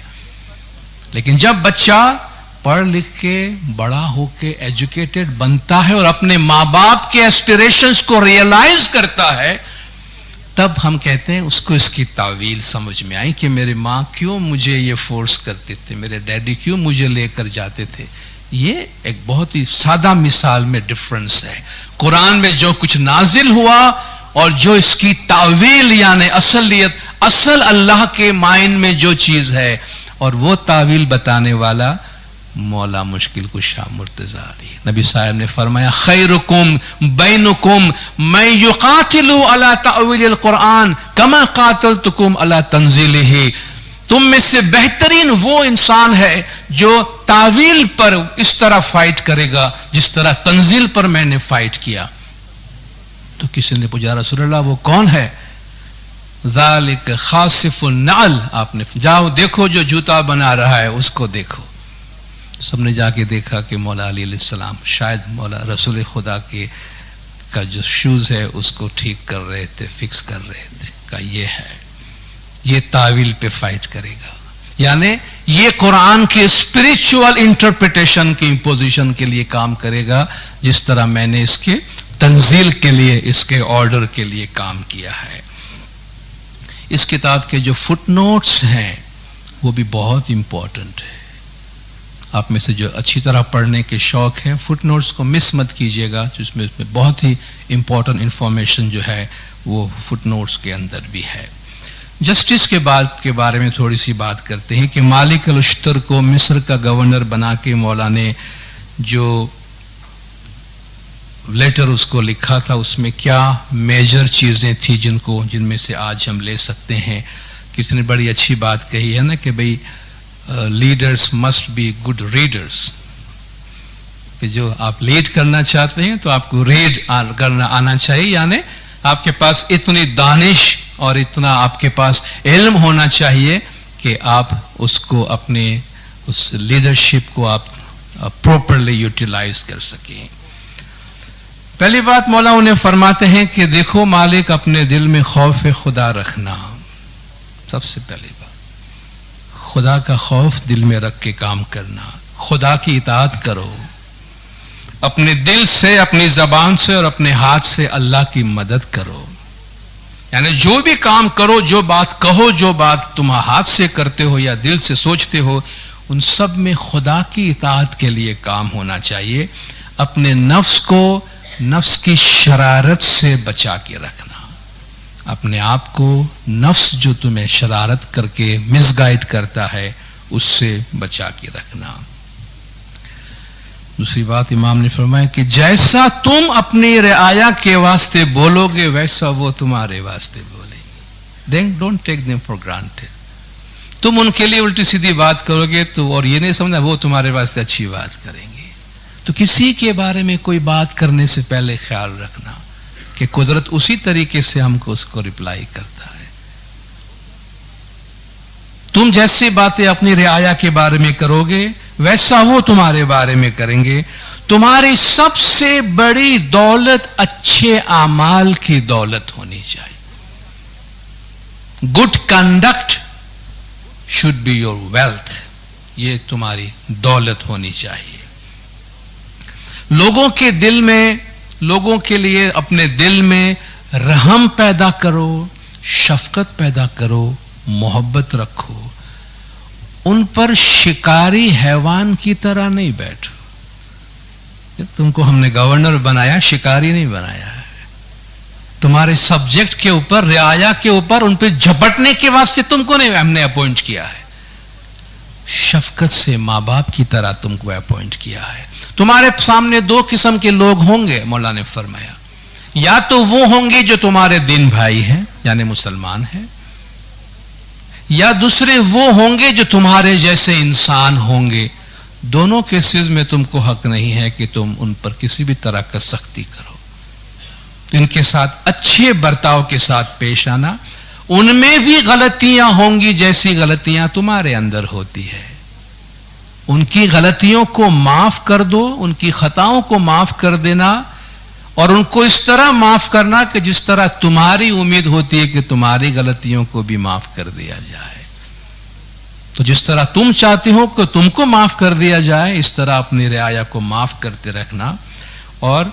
لیکن جب بچہ پڑھ لکھ کے بڑا ہو کے ایجوکیٹڈ بنتا ہے اور اپنے ماں باپ کے ایسپیریشنز کو ریئلائز کرتا ہے، تب ہم کہتے ہیں اس کو اس کی تعویل سمجھ میں آئی کہ میرے ماں کیوں مجھے یہ فورس کرتے تھے، میرے ڈیڈی کیوں مجھے لے کر جاتے تھے. یہ ایک بہت ہی سادہ مثال میں ڈفرنس ہے. قرآن میں جو کچھ نازل ہوا اور جو اس کی تعویل یعنی اصلیت، اصل اللہ کے مائنڈ میں جو چیز ہے، اور وہ تعویل بتانے والا مولا مشکل کشا مرتضی علی. نبی صاحب نے فرمایا خیرکم بینکم من یقاتل علی تأویل القرآن کما قاتلتکم علی تنزیلہ. تم میں سے بہترین وہ انسان ہے جو تعویل پر اس طرح فائٹ کرے گا جس طرح تنزیل پر میں نے فائٹ کیا. تو کسی نے پوچھا رسول اللہ وہ کون ہے؟ ذالک خاصف النعل. آپ نے جاؤ دیکھو جو جوتا بنا رہا ہے اس کو دیکھو. سب نے جا کے دیکھا کہ مولا علی علیہ السلام شاید مولا رسول خدا کے کا جو شوز ہے اس کو ٹھیک کر رہے تھے، فکس کر رہے تھے. کہ یہ ہے، یہ تعویل پہ فائٹ کرے گا، یعنی یہ قرآن کے اسپرچول انٹرپریٹیشن کی پوزیشن کے لیے کام کرے گا جس طرح میں نے اس کے تنزیل کے لیے، اس کے آرڈر کے لیے کام کیا ہے. اس کتاب کے جو فٹ نوٹس ہیں وہ بھی بہت امپورٹنٹ ہے. آپ میں سے جو اچھی طرح پڑھنے کے شوق ہیں فٹ نوٹس کو مس مت کیجیے گا، جس میں بہت ہی امپورٹنٹ انفارمیشن جو ہے وہ فٹ نوٹس کے اندر بھی ہے. جسٹس کے بارے میں تھوڑی سی بات کرتے ہیں کہ مالک الاشتر کو مصر کا گورنر بنا کے مولا نے جو لیٹر اس کو لکھا تھا اس میں کیا میجر چیزیں تھیں جن میں سے آج ہم لے سکتے ہیں. کسی نے بڑی اچھی بات کہی ہے نا کہ بھئی leaders must be good readers, کہ جو آپ لیڈ کرنا چاہتے ہیں تو آپ کو ریڈ کرنا آنا چاہیے، یعنی آپ کے پاس اتنی دانش اور اتنا آپ کے پاس علم ہونا چاہیے کہ آپ اس کو اپنے اس لیڈرشپ کو آپ پراپرلی یوٹیلائز کر سکیں. پہلی بات مولا انہیں فرماتے ہیں کہ دیکھو مالک اپنے دل میں خوف خدا رکھنا. سب سے پہلی بات خدا کا خوف دل میں رکھ کے کام کرنا، خدا کی اطاعت کرو، اپنے دل سے، اپنی زبان سے اور اپنے ہاتھ سے اللہ کی مدد کرو. یعنی جو بھی کام کرو، جو بات کہو، جو بات تم ہاتھ سے کرتے ہو یا دل سے سوچتے ہو، ان سب میں خدا کی اطاعت کے لیے کام ہونا چاہیے. اپنے نفس کو نفس کی شرارت سے بچا کے رکھنا، اپنے آپ کو نفس جو تمہیں شرارت کر کے مس گائیڈ کرتا ہے اس سے بچا کے رکھنا. دوسری بات امام نے فرمایا کہ جیسا تم اپنی رعایا کے واسطے بولو گے ویسا وہ تمہارے واسطے بولیں گے. Don't take them for granted. تم ان کے لیے الٹی سیدھی بات کرو گے تو اور یہ نہیں سمجھنا وہ تمہارے واسطے اچھی بات کریں گے. تو کسی کے بارے میں کوئی بات کرنے سے پہلے خیال رکھنا کہ قدرت اسی طریقے سے ہم کو اس کو رپلائی کرتا ہے. تم جیسی باتیں اپنی رعایا کے بارے میں کرو گے ویسا وہ تمہارے بارے میں کریں گے. تمہاری سب سے بڑی دولت اچھے اعمال کی دولت ہونی چاہیے. Good conduct should be your wealth. یہ تمہاری دولت ہونی چاہیے. لوگوں کے دل میں، لوگوں کے لیے اپنے دل میں رحم پیدا کرو، شفقت پیدا کرو، محبت رکھو. ان پر شکاری حیوان کی طرح نہیں بیٹھو. تم کو ہم نے گورنر بنایا، شکاری نہیں بنایا ہے. تمہارے سبجیکٹ کے اوپر، رعایا کے اوپر ان پہ جھپٹنے کے واسطے تم کو نہیں ہم نے اپوائنٹ کیا ہے. شفقت سے ماں باپ کی طرح تم کو اپوائنٹ کیا ہے. تمہارے سامنے دو قسم کے لوگ ہوں گے مولا نے فرمایا. یا تو وہ ہوں گے جو تمہارے دین بھائی ہیں یعنی مسلمان ہیں، یا دوسرے وہ ہوں گے جو تمہارے جیسے انسان ہوں گے. دونوں کیسز میں تم کو حق نہیں ہے کہ تم ان پر کسی بھی طرح کا سختی کرو. ان کے ساتھ اچھے برتاؤ کے ساتھ پیش آنا. ان میں بھی غلطیاں ہوں گی جیسی غلطیاں تمہارے اندر ہوتی ہے. ان کی غلطیوں کو معاف کر دو، ان کی خطاؤں کو معاف کر دینا، اور ان کو اس طرح معاف کرنا کہ جس طرح تمہاری امید ہوتی ہے کہ تمہاری غلطیوں کو بھی معاف کر دیا جائے. تو جس طرح تم چاہتے ہو کہ تم کو معاف کر دیا جائے اس طرح اپنی رعایا کو معاف کرتے رکھنا. اور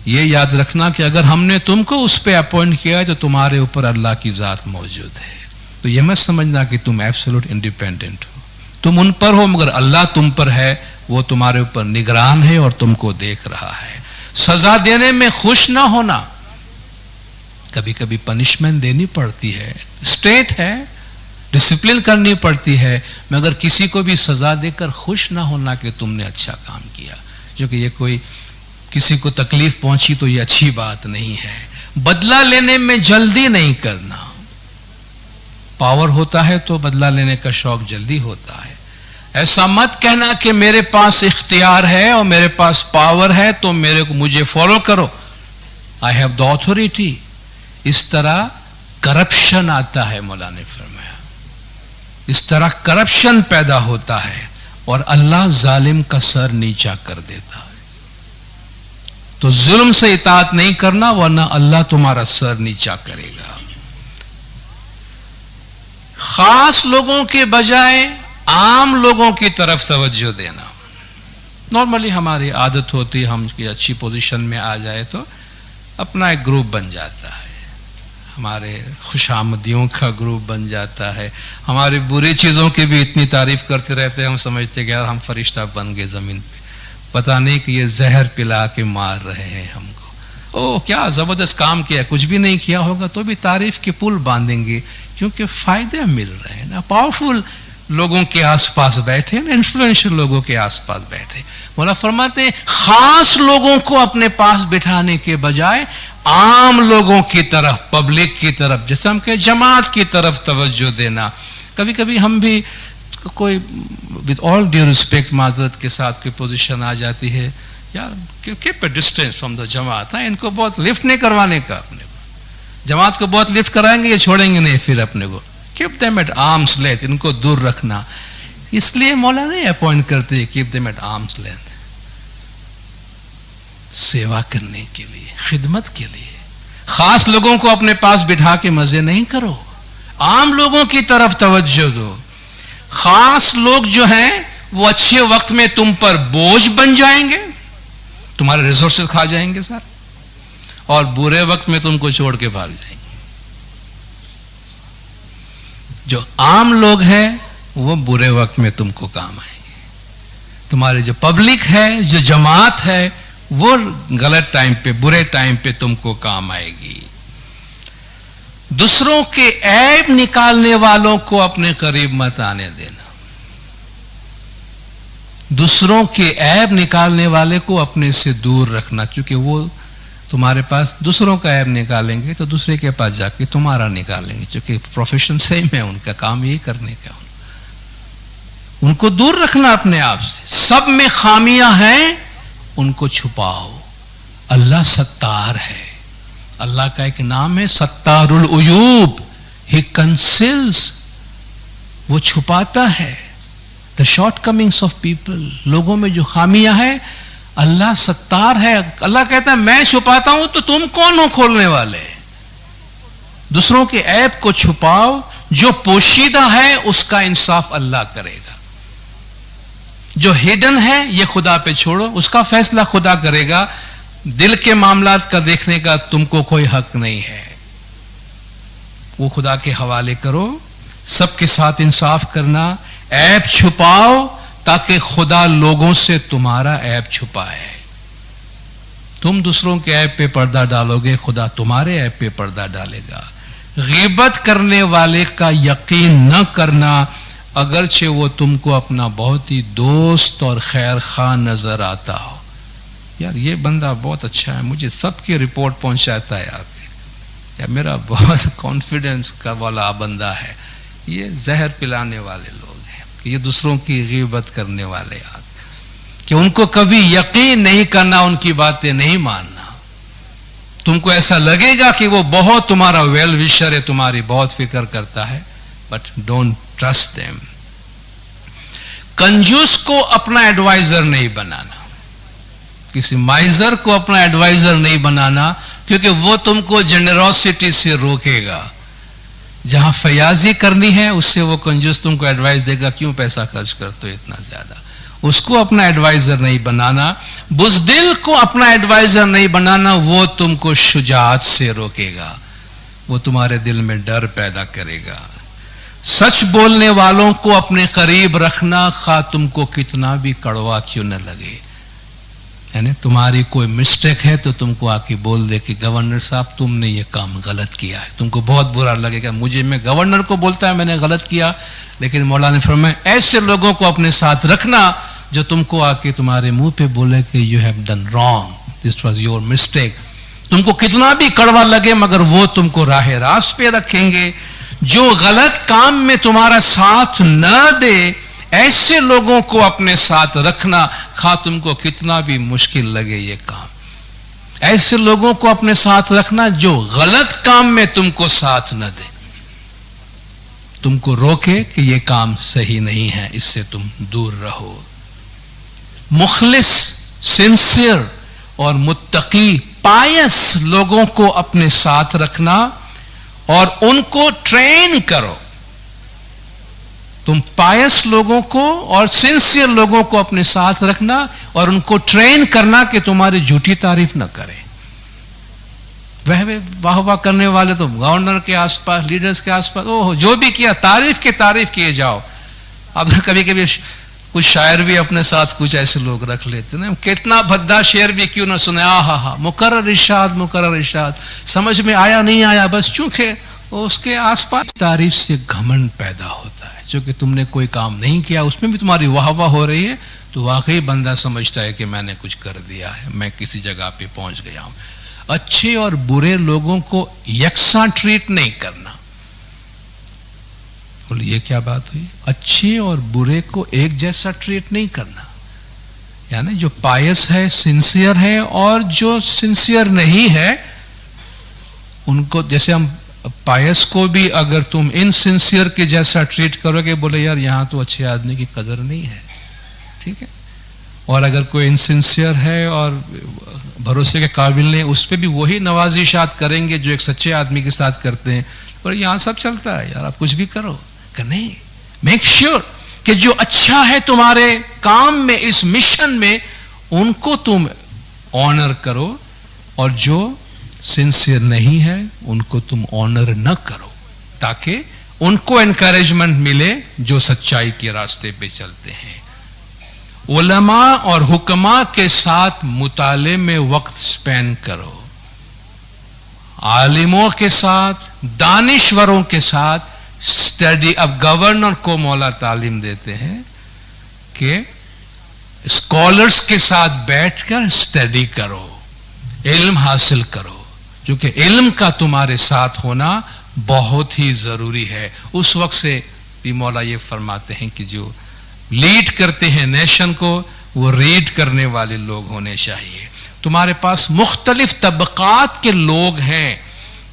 یہ یاد رکھنا کہ اگر ہم نے تم کو اس پہ اپوائنٹ کیا ہے تو تمہارے اوپر اللہ کی ذات موجود ہے. تو یہ مت سمجھنا کہ تم ایبسولوٹ انڈیپینڈنٹ ہو. تم ان پر ہو مگر اللہ تم پر ہے. وہ تمہارے اوپر نگران ہے اور تم کو دیکھ رہا ہے. سزا دینے میں خوش نہ ہونا. کبھی کبھی پنشمنٹ دینی پڑتی ہے، اسٹیٹ ہے، ڈسپلن کرنی پڑتی ہے، مگر کسی کو بھی سزا دے کر خوش نہ ہونا کہ تم نے اچھا کام کیا، جو کہ یہ کوئی کسی کو تکلیف پہنچی تو یہ اچھی بات نہیں ہے۔ بدلہ لینے میں جلدی نہیں کرنا، پاور ہوتا ہے تو بدلہ لینے کا شوق جلدی ہوتا ہے۔ ایسا مت کہنا کہ میرے پاس اختیار ہے اور میرے پاس پاور ہے تو مجھے فالو کرو، I have the authority۔ اس طرح کرپشن آتا ہے، مولا نے فرمایا اس طرح کرپشن پیدا ہوتا ہے اور اللہ ظالم کا سر نیچا کر دیتا ہے۔ تو ظلم سے اطاعت نہیں کرنا ورنہ اللہ تمہارا سر نیچا کرے گا۔ خاص لوگوں کے بجائے عام لوگوں کی طرف توجہ دینا۔ نارملی ہماری عادت ہوتی ہے ہم کی اچھی پوزیشن میں آ جائے تو اپنا ایک گروپ بن جاتا ہے، ہمارے خوش آمدیوں کا گروپ بن جاتا ہے، ہماری بری چیزوں کی بھی اتنی تعریف کرتے رہتے ہیں، ہم سمجھتے کہ یار ہم فرشتہ بن گئے زمین پہ، پتہ نہیں کہ یہ زہر پلا کے مار رہے ہیں ہم کو۔ او کیا زبردست کام کیا، کچھ بھی نہیں کیا ہوگا تو بھی تعریف کے پل باندھیں گے، کیونکہ فائدے مل رہے ہیں نا، پاورفل لوگوں کے آس پاس بیٹھے نا، انفلوئنشل لوگوں کے آس پاس بیٹھے۔ مولا فرماتے ہیں خاص لوگوں کو اپنے پاس بٹھانے کے بجائے عام لوگوں کی طرف، پبلک کی طرف، جیسے ہم کہ جماعت کی طرف توجہ دینا۔ کبھی کبھی ہم بھی کوئی with all due respect معذرت کے ساتھ کوئی پوزیشن آ جاتی ہے، یار keep a distance from the جماعت، ان کو بہت لفٹ نہیں کروانے کا، اپنے کو جماعت کو بہت لفٹ کرائیں گے یہ چھوڑیں گے نہیں پھر اپنے کو، keep them at arm's length، ان کو دور رکھنا۔ اس لیے مولا نہیں اپوائنٹ کرتے keep them at arm's length، سیوا کرنے کے لیے، خدمت کے لیے۔ خاص لوگوں کو اپنے پاس بٹھا کے مزے نہیں کرو، عام لوگوں کی طرف توجہ دو۔ خاص لوگ جو ہیں وہ اچھے وقت میں تم پر بوجھ بن جائیں گے، تمہارے ریسورسز کھا جائیں گے سر، اور برے وقت میں تم کو چھوڑ کے بھاگ جائیں گے۔ جو عام لوگ ہیں وہ برے وقت میں تم کو کام آئیں گے، تمہارے جو پبلک ہے، جو جماعت ہے، وہ غلط ٹائم پہ، برے ٹائم پہ تم کو کام آئے گی۔ دوسروں کے عیب نکالنے والوں کو اپنے قریب مت آنے دینا، دوسروں کے عیب نکالنے والے کو اپنے سے دور رکھنا، چونکہ وہ تمہارے پاس دوسروں کا عیب نکالیں گے تو دوسرے کے پاس جا کے تمہارا نکالیں گے، چونکہ پروفیشن سیم ہے، ان کا کام یہی کرنے کا۔ ان کو دور رکھنا اپنے آپ سے۔ سب میں خامیاں ہیں، ان کو چھپاؤ۔ اللہ ستار ہے، اللہ کا ایک نام ہے ستار العیوب، ہی کنسیلز، وہ چھپاتا ہے the shortcomings of people، لوگوں میں جو خامیاں ہیں اللہ ستار ہے۔ اللہ کہتا ہے میں چھپاتا ہوں تو تم کون ہو کھولنے والے؟ دوسروں کے عیب کو چھپاؤ، جو پوشیدہ ہے اس کا انصاف اللہ کرے گا، جو ہیڈن ہے یہ خدا پہ چھوڑو، اس کا فیصلہ خدا کرے گا۔ دل کے معاملات کا دیکھنے کا تم کو کوئی حق نہیں ہے، وہ خدا کے حوالے کرو۔ سب کے ساتھ انصاف کرنا، عیب چھپاؤ تاکہ خدا لوگوں سے تمہارا عیب چھپائے۔ تم دوسروں کے عیب پہ پردہ ڈالو گے، خدا تمہارے عیب پہ پردہ ڈالے گا۔ غیبت کرنے والے کا یقین نہ کرنا، اگرچہ وہ تم کو اپنا بہت ہی دوست اور خیر خواہ نظر آتا ہو۔ یار یہ بندہ بہت اچھا ہے، مجھے سب کی رپورٹ پہنچاتا ہے آگے، یا میرا بہت کانفیڈنس کا والا بندہ ہے۔ یہ زہر پلانے والے لوگ ہیں، یہ دوسروں کی غیبت کرنے والے کہ ان کو کبھی یقین نہیں کرنا، ان کی باتیں نہیں ماننا۔ تم کو ایسا لگے گا کہ وہ بہت تمہارا ویل وشر ہے، تمہاری بہت فکر کرتا ہے، بٹ ڈونٹ ٹرسٹ دیم۔ کنجوس کو اپنا ایڈوائزر نہیں بنانا، کسی مائزر کو اپنا ایڈوائزر نہیں بنانا، کیونکہ وہ تم کو جنروسٹی سے روکے گا۔ جہاں فیاضی کرنی ہے اس سے وہ کنجوس تم کو ایڈوائز دے گا، کیوں پیسہ خرچ کرتے ہو اتنا زیادہ، اس کو اپنا ایڈوائزر نہیں بنانا۔ بزدل کو اپنا ایڈوائزر نہیں بنانا، وہ تم کو شجاعت سے روکے گا، وہ تمہارے دل میں ڈر پیدا کرے گا۔ سچ بولنے والوں کو اپنے قریب رکھنا، خواہ تم کو کتنا بھی کڑوا کیوں نہ لگے۔ یعنی تمہاری کوئی مسٹیک ہے تو تم کو آ کے بول دے کہ گورنر صاحب تم نے یہ کام غلط کیا ہے. تم کو بہت برا لگے گا, مجھے میں گورنر کو بولتا ہے میں نے غلط کیا, لیکن مولانا نے فرمایا ایسے لوگوں کو اپنے ساتھ رکھنا جو تم کو آ کے تمہارے منہ پہ بولے کہ you have done wrong, this was your mistake. تم کو کتنا بھی کڑوا لگے مگر وہ تم کو راہ راست پہ رکھیں گے. جو غلط کام میں تمہارا ساتھ نہ دے ایسے لوگوں کو اپنے ساتھ رکھنا, خواہ تم کو کتنا بھی مشکل لگے یہ کام. ایسے لوگوں کو اپنے ساتھ رکھنا جو غلط کام میں تم کو ساتھ نہ دے, تم کو روکے کہ یہ کام صحیح نہیں ہے, اس سے تم دور رہو. مخلص, سنسیئر اور متقی, پائس لوگوں کو اپنے ساتھ رکھنا اور ان کو ٹرین کرو. تم پائس لوگوں کو اور سنسیئر لوگوں کو اپنے ساتھ رکھنا اور ان کو ٹرین کرنا کہ تمہاری جھوٹی تعریف نہ کریں. واہ واہ کرنے والے تو گورنر کے آس پاس, لیڈرز کے آس پاس, جو بھی کیا تعریف کیے جاؤ. اب کبھی کبھی کچھ شاعر بھی اپنے ساتھ کچھ ایسے لوگ رکھ لیتے ہیں, کتنا بھدا شعر بھی کیوں نہ سنے, مقرر ارشاد, سمجھ میں آیا نہیں آیا, بس چونکہ اس کے آس پاس تعریف سے گھمنڈ پیدا ہوتا ہے. چونکہ تم نے کوئی کام نہیں کیا, اس میں بھی تمہاری واہ واہ ہو رہی ہے, تو واقعی بندہ سمجھتا ہے کہ میں نے کچھ کر دیا ہے, میں کسی جگہ پہ پہنچ گیا ہوں. اچھے اور برے لوگوں کو یکساں ٹریٹ نہیں کرنا. یہ کیا بات ہوئی؟ اچھے اور برے کو ایک جیسا ٹریٹ نہیں کرنا. یعنی جو پائس ہے, سنسیئر ہے, اور جو سنسیئر نہیں ہے ان کو, جیسے ہم پائس کو بھی اگر تم انسنسیئر کے جیسا ٹریٹ کرو گے, بولے یار یہاں تو اچھے آدمی کی قدر نہیں ہے, ٹھیک ہے. اور اگر کوئی انسنسیئر ہے اور بھروسے کے قابل نہیں, اس پہ بھی وہی نوازشات کریں گے جو ایک سچے آدمی کے ساتھ کرتے ہیں. اور یہاں سب چلتا ہے, یار آپ کچھ بھی کرو کہ نہیں, میک شیور کہ جو اچھا ہے تمہارے کام میں, اس مشن میں, ان کو تم آنر کرو, اور جو سنسیئر نہیں ہے ان کو تم آنر نہ کرو, تاکہ ان کو انکریجمنٹ ملے جو سچائی کے راستے پہ چلتے ہیں. علماء اور حکماء کے ساتھ مطالعے میں وقت سپینڈ کرو, عالموں کے ساتھ, دانشوروں کے ساتھ اسٹڈی. اب گورنر کو مولا تعلیم دیتے ہیں کہ اسکالرز کے ساتھ بیٹھ کر اسٹڈی کرو, علم حاصل کرو, کیونکہ علم کا تمہارے ساتھ ہونا بہت ہی ضروری ہے. اس وقت سے بھی مولا یہ فرماتے ہیں کہ جو لیڈ کرتے ہیں نیشن کو, وہ ریڈ کرنے والے لوگ ہونے چاہیے. تمہارے پاس مختلف طبقات کے لوگ ہیں,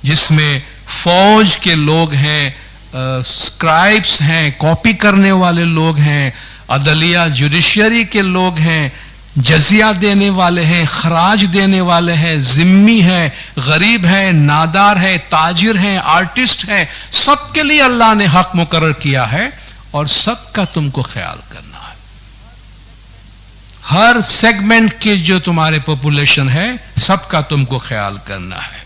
جس میں فوج کے لوگ ہیں, اسکرائبس ہیں, کاپی کرنے والے لوگ ہیں, عدلیہ جوڈیشری کے لوگ ہیں, جزیہ دینے والے ہیں, خراج دینے والے ہیں, ذمی ہے, غریب ہے, نادار ہے, تاجر ہیں, آرٹسٹ ہیں. سب کے لیے اللہ نے حق مقرر کیا ہے اور سب کا تم کو خیال کرنا ہے. ہر سیگمنٹ کے جو تمہارے پاپولیشن ہے سب کا تم کو خیال کرنا ہے.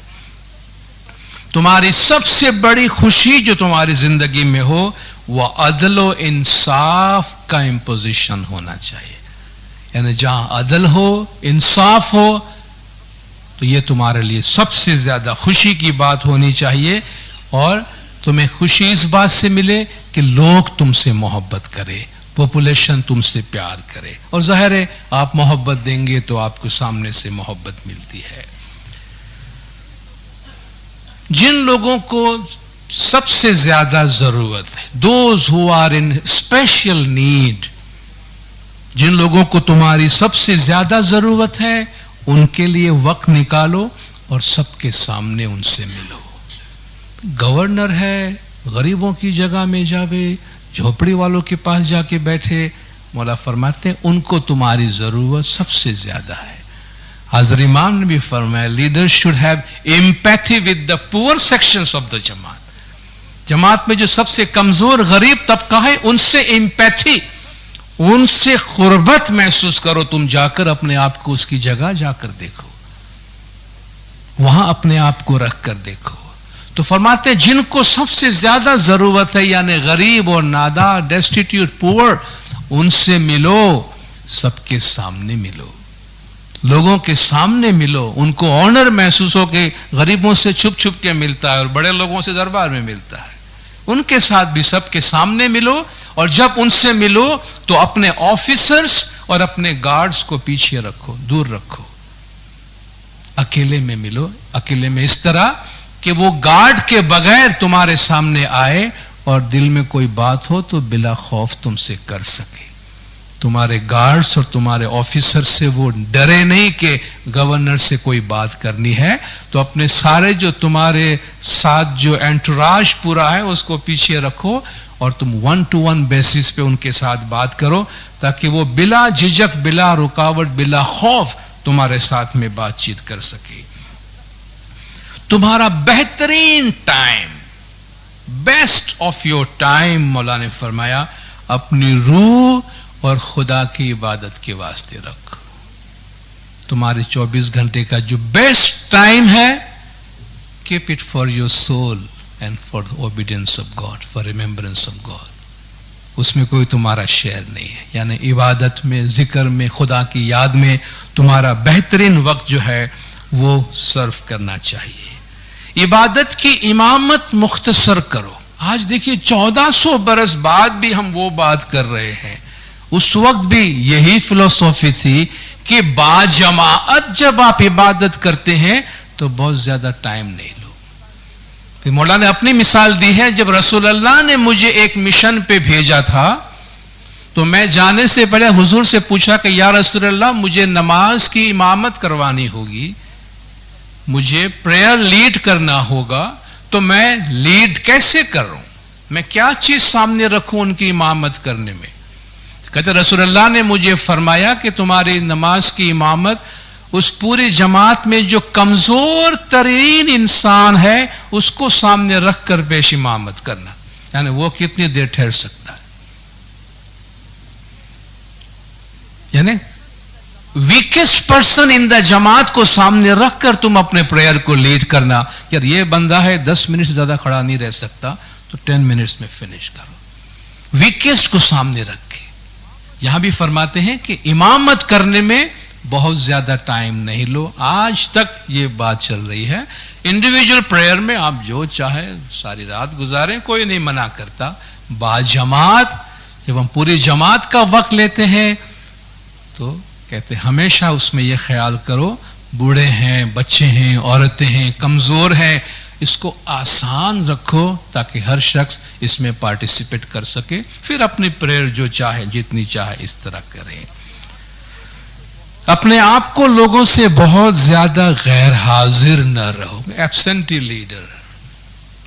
تمہاری سب سے بڑی خوشی جو تمہاری زندگی میں ہو وہ عدل و انصاف کا امپوزیشن ہونا چاہیے. یعنی جہاں عدل ہو, انصاف ہو, تو یہ تمہارے لیے سب سے زیادہ خوشی کی بات ہونی چاہیے. اور تمہیں خوشی اس بات سے ملے کہ لوگ تم سے محبت کرے, پاپولیشن تم سے پیار کرے. اور ظاہر ہے آپ محبت دیں گے تو آپ کو سامنے سے محبت ملتی ہے. جن لوگوں کو سب سے زیادہ ضرورت ہے, those who are in special need, جن لوگوں کو تمہاری سب سے زیادہ ضرورت ہے ان کے لیے وقت نکالو اور سب کے سامنے ان سے ملو. گورنر ہے, غریبوں کی جگہ میں جاوے, جھوپڑی والوں کے پاس جا کے بیٹھے, مولا فرماتے ہیں ان کو تمہاری ضرورت سب سے زیادہ ہے. حضرت امام نے بھی فرمایا leaders should have empathy with the پور سیکشنز آف دا جماعت. جماعت میں جو سب سے کمزور غریب طبقہ ہے ان سے ایمپیتھی, ان سے قربت محسوس کرو. تم جا کر اپنے آپ کو اس کی جگہ جا کر دیکھو, وہاں اپنے آپ کو رکھ کر دیکھو. تو فرماتے ہیں جن کو سب سے زیادہ ضرورت ہے, یعنی غریب اور نادار, ڈیسٹیٹیوٹ, پور, ان سے ملو, سب کے سامنے ملو. لوگوں کے سامنے ملو، ان کو آنر محسوس ہو کہ غریبوں سے چھپ چھپ کے ملتا ہے اور بڑے لوگوں سے دربار میں ملتا ہے، ان کے ساتھ بھی سب کے سامنے ملو، اور جب ان سے ملو تو اپنے آفیسرز اور اپنے گارڈز کو پیچھے رکھو، دور رکھو، اکیلے میں ملو، اکیلے میں اس طرح کہ وہ گارڈ کے بغیر تمہارے سامنے آئے اور دل میں کوئی بات ہو تو بلا خوف تم سے کر سکے، تمہارے گارڈز اور تمہارے آفیسر سے وہ ڈرے نہیں کہ گورنر سے کوئی بات کرنی ہے، تو اپنے سارے جو تمہارے ساتھ جو انٹوراج پورا ہے اس کو پیچھے رکھو اور تم 1-to-1 بیسس پہ ان کے ساتھ بات کرو، تاکہ وہ بلا جھجک، بلا رکاوٹ، بلا خوف تمہارے ساتھ میں بات چیت کر سکے۔ تمہارا بہترین time, best of your time, مولانا نے فرمایا اپنی روح اور خدا کی عبادت کے واسطے رکھو۔ تمہارے 24 گھنٹے کا جو بیسٹ ٹائم ہے، keep it for your soul and for the obedience of God, for remembrance of God۔ اس میں کوئی تمہارا شیئر نہیں ہے، یعنی عبادت میں، ذکر میں، خدا کی یاد میں تمہارا بہترین وقت جو ہے وہ صرف کرنا چاہیے۔ عبادت کی امامت مختصر کرو۔ آج دیکھیے 1400 برس بعد بھی ہم وہ بات کر رہے ہیں، اس وقت بھی یہی فلسفی تھی کہ باجماعت جب آپ عبادت کرتے ہیں تو بہت زیادہ ٹائم نہیں لو۔ پھر مولانا نے اپنی مثال دی ہے، جب رسول اللہ نے مجھے ایک مشن پہ بھیجا تھا تو میں جانے سے پہلے حضور سے پوچھا کہ یا رسول اللہ مجھے نماز کی امامت کروانی ہوگی، مجھے پریئر لیڈ کرنا ہوگا، تو میں لیڈ کیسے کروں، میں کیا چیز سامنے رکھوں ان کی امامت کرنے میں؟ کہتے رسول اللہ نے مجھے فرمایا کہ تمہاری نماز کی امامت اس پوری جماعت میں جو کمزور ترین انسان ہے اس کو سامنے رکھ کر پیش امامت کرنا، یعنی وہ کتنی دیر ٹھہر سکتا ہے، یعنی ویکسٹ پرسن ان دا جماعت کو سامنے رکھ کر تم اپنے پریئر کو لیڈ کرنا۔ یار یہ بندہ ہے 10 منٹ سے زیادہ کھڑا نہیں رہ سکتا تو 10 منٹس میں فنش کرو، ویکسٹ کو سامنے رکھ کے۔ یہاں بھی فرماتے ہیں کہ امامت کرنے میں بہت زیادہ ٹائم نہیں لو، آج تک یہ بات چل رہی ہے۔ انڈیویجول پریئر میں آپ جو چاہے ساری رات گزاریں، کوئی نہیں منع کرتا، باجماعت جب ہم پوری جماعت کا وقت لیتے ہیں تو کہتے ہمیشہ اس میں یہ خیال کرو بوڑھے ہیں، بچے ہیں، عورتیں ہیں، کمزور ہیں، اس کو آسان رکھو تاکہ ہر شخص اس میں پارٹیسپیٹ کر سکے، پھر اپنی پریئر جو چاہے جتنی چاہے اس طرح کریں۔ اپنے آپ کو لوگوں سے بہت زیادہ غیر حاضر نہ رہو، ایبسینٹی لیڈر،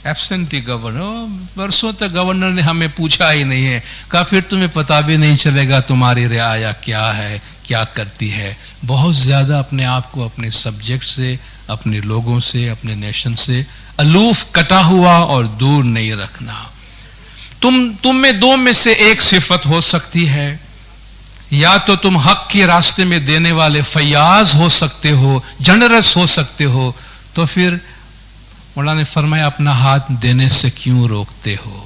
ایبسینٹی گورنر، برسوں تک گورنر نے ہمیں پوچھا ہی نہیں ہے، کہا پھر تمہیں پتا بھی نہیں چلے گا تمہاری رعایا کیا ہے، کیا کرتی ہے۔ بہت زیادہ اپنے آپ کو اپنے سبجیکٹ سے، اپنے لوگوں سے، اپنے نیشن سے الوف، کٹا ہوا اور دور نہیں رکھنا۔ تم میں دو میں سے ایک صفت ہو سکتی ہے، یا تو تم حق کے راستے میں دینے والے فیاض ہو سکتے ہو، جنرس ہو سکتے ہو، تو پھر مولانا نے فرمایا اپنا ہاتھ دینے سے کیوں روکتے ہو،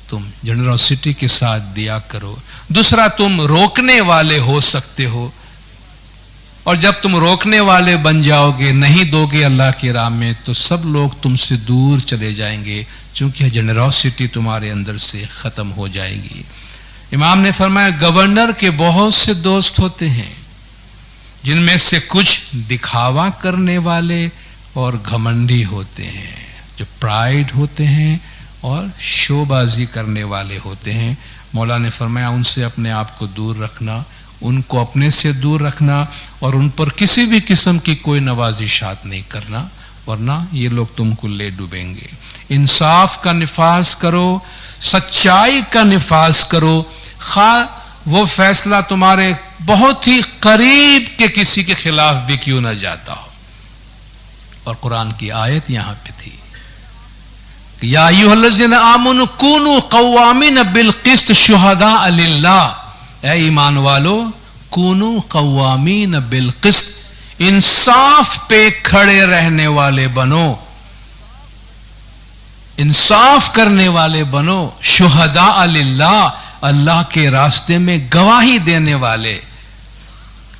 تم جنرosity کے ساتھ دیا کرو۔ دوسرا تم روکنے والے ہو سکتے ہو، اور جب تم روکنے والے بن جاؤ گے، نہیں دو گے اللہ کی راہ میں، تو سب لوگ تم سے دور چلے جائیں گے، چونکہ جنرosity تمہارے اندر سے ختم ہو جائے گی۔ امام نے فرمایا گورنر کے بہت سے دوست ہوتے ہیں، جن میں سے کچھ دکھاوا کرنے والے اور گھمنڈی ہوتے ہیں، جو پرائیڈ ہوتے ہیں اور شو بازی کرنے والے ہوتے ہیں۔ مولا نے فرمایا ان سے اپنے آپ کو دور رکھنا، ان کو اپنے سے دور رکھنا، اور ان پر کسی بھی قسم کی کوئی نوازشات نہیں کرنا، ورنہ یہ لوگ تم کو لے ڈوبیں گے۔ انصاف کا نفاذ کرو، سچائی کا نفاذ کرو، خواہ وہ فیصلہ تمہارے بہت ہی قریب کے کسی کے خلاف بھی کیوں نہ جاتا ہو۔ اور قرآن کی آیت یہاں پہ تھی، یا ایھا الذین آمنوا کونوا قوامین بالقسط شہداء للہ، اے ایمان والو کونوا قوامین بالقسط، انصاف پہ کھڑے رہنے والے بنو، انصاف کرنے والے بنو، شہداء للہ، اللہ کے راستے میں گواہی دینے والے۔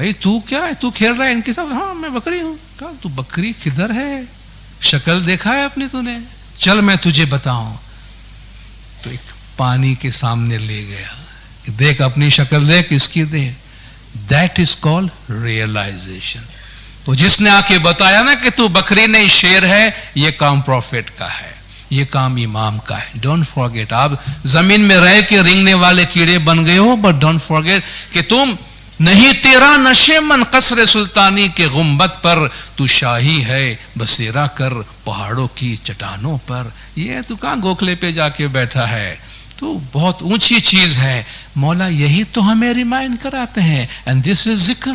بھائی تو کیا ہے, تو کھیل رہا ہے ان کے ساتھ؟ ہاں میں بکری ہوں. کہا تو بکری کدھر ہے, شکل دیکھا ہے اپنی تو نے؟ چل میں تجھے بتاؤں. تو ایک پانی کے سامنے لے گیا کہ دیکھ اپنی شکل دیکھ, اس کی دیکھ. That is called realisation. تو جس نے آ کے بتایا نا کہ تو بکری نہیں شیر ہے, یہ کام پروفیٹ کا ہے, یہ کام امام کا ہے. ڈونٹ فارگیٹ, آپ زمین میں رہ کے رینگنے والے کیڑے بن گئے ہو, بٹ ڈونٹ فارگیٹ کہ تم نہیں تیرا نشے من قصر سلطانی کے گنبد پر, تو شاہی ہے بسیرا کر پہاڑوں کی چٹانوں پر. یہ تو کہاں گوکھلے پہ جا کے بیٹھا ہے, تو بہت اونچی چیز ہے. مولا یہی تو ہمیں ریمائنڈ کراتے ہیں, اینڈ دس از ذکر.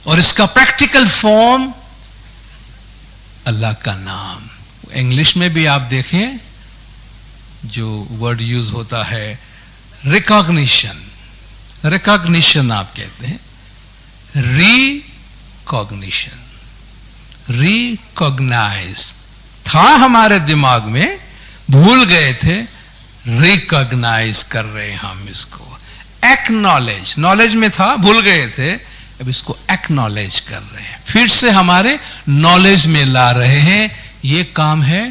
اور اس کا پریکٹیکل فارم اللہ کا نام. انگلش میں بھی آپ دیکھیں جو ورڈ یوز ہوتا ہے ریکاگنیشن. ریکاگنیشن آپ کہتے ہیں, ریکاگنیشن, ریکاگنائز تھا ہمارے دماغ میں, بھول گئے تھے, ریکاگنائز کر رہے ہیں ہم اس کو. ایکنالج, نالج میں تھا, بھول گئے تھے, اب اس کو ایکنالج کر رہے ہیں, پھر سے ہمارے نالج میں لا رہے ہیں. یہ کام ہے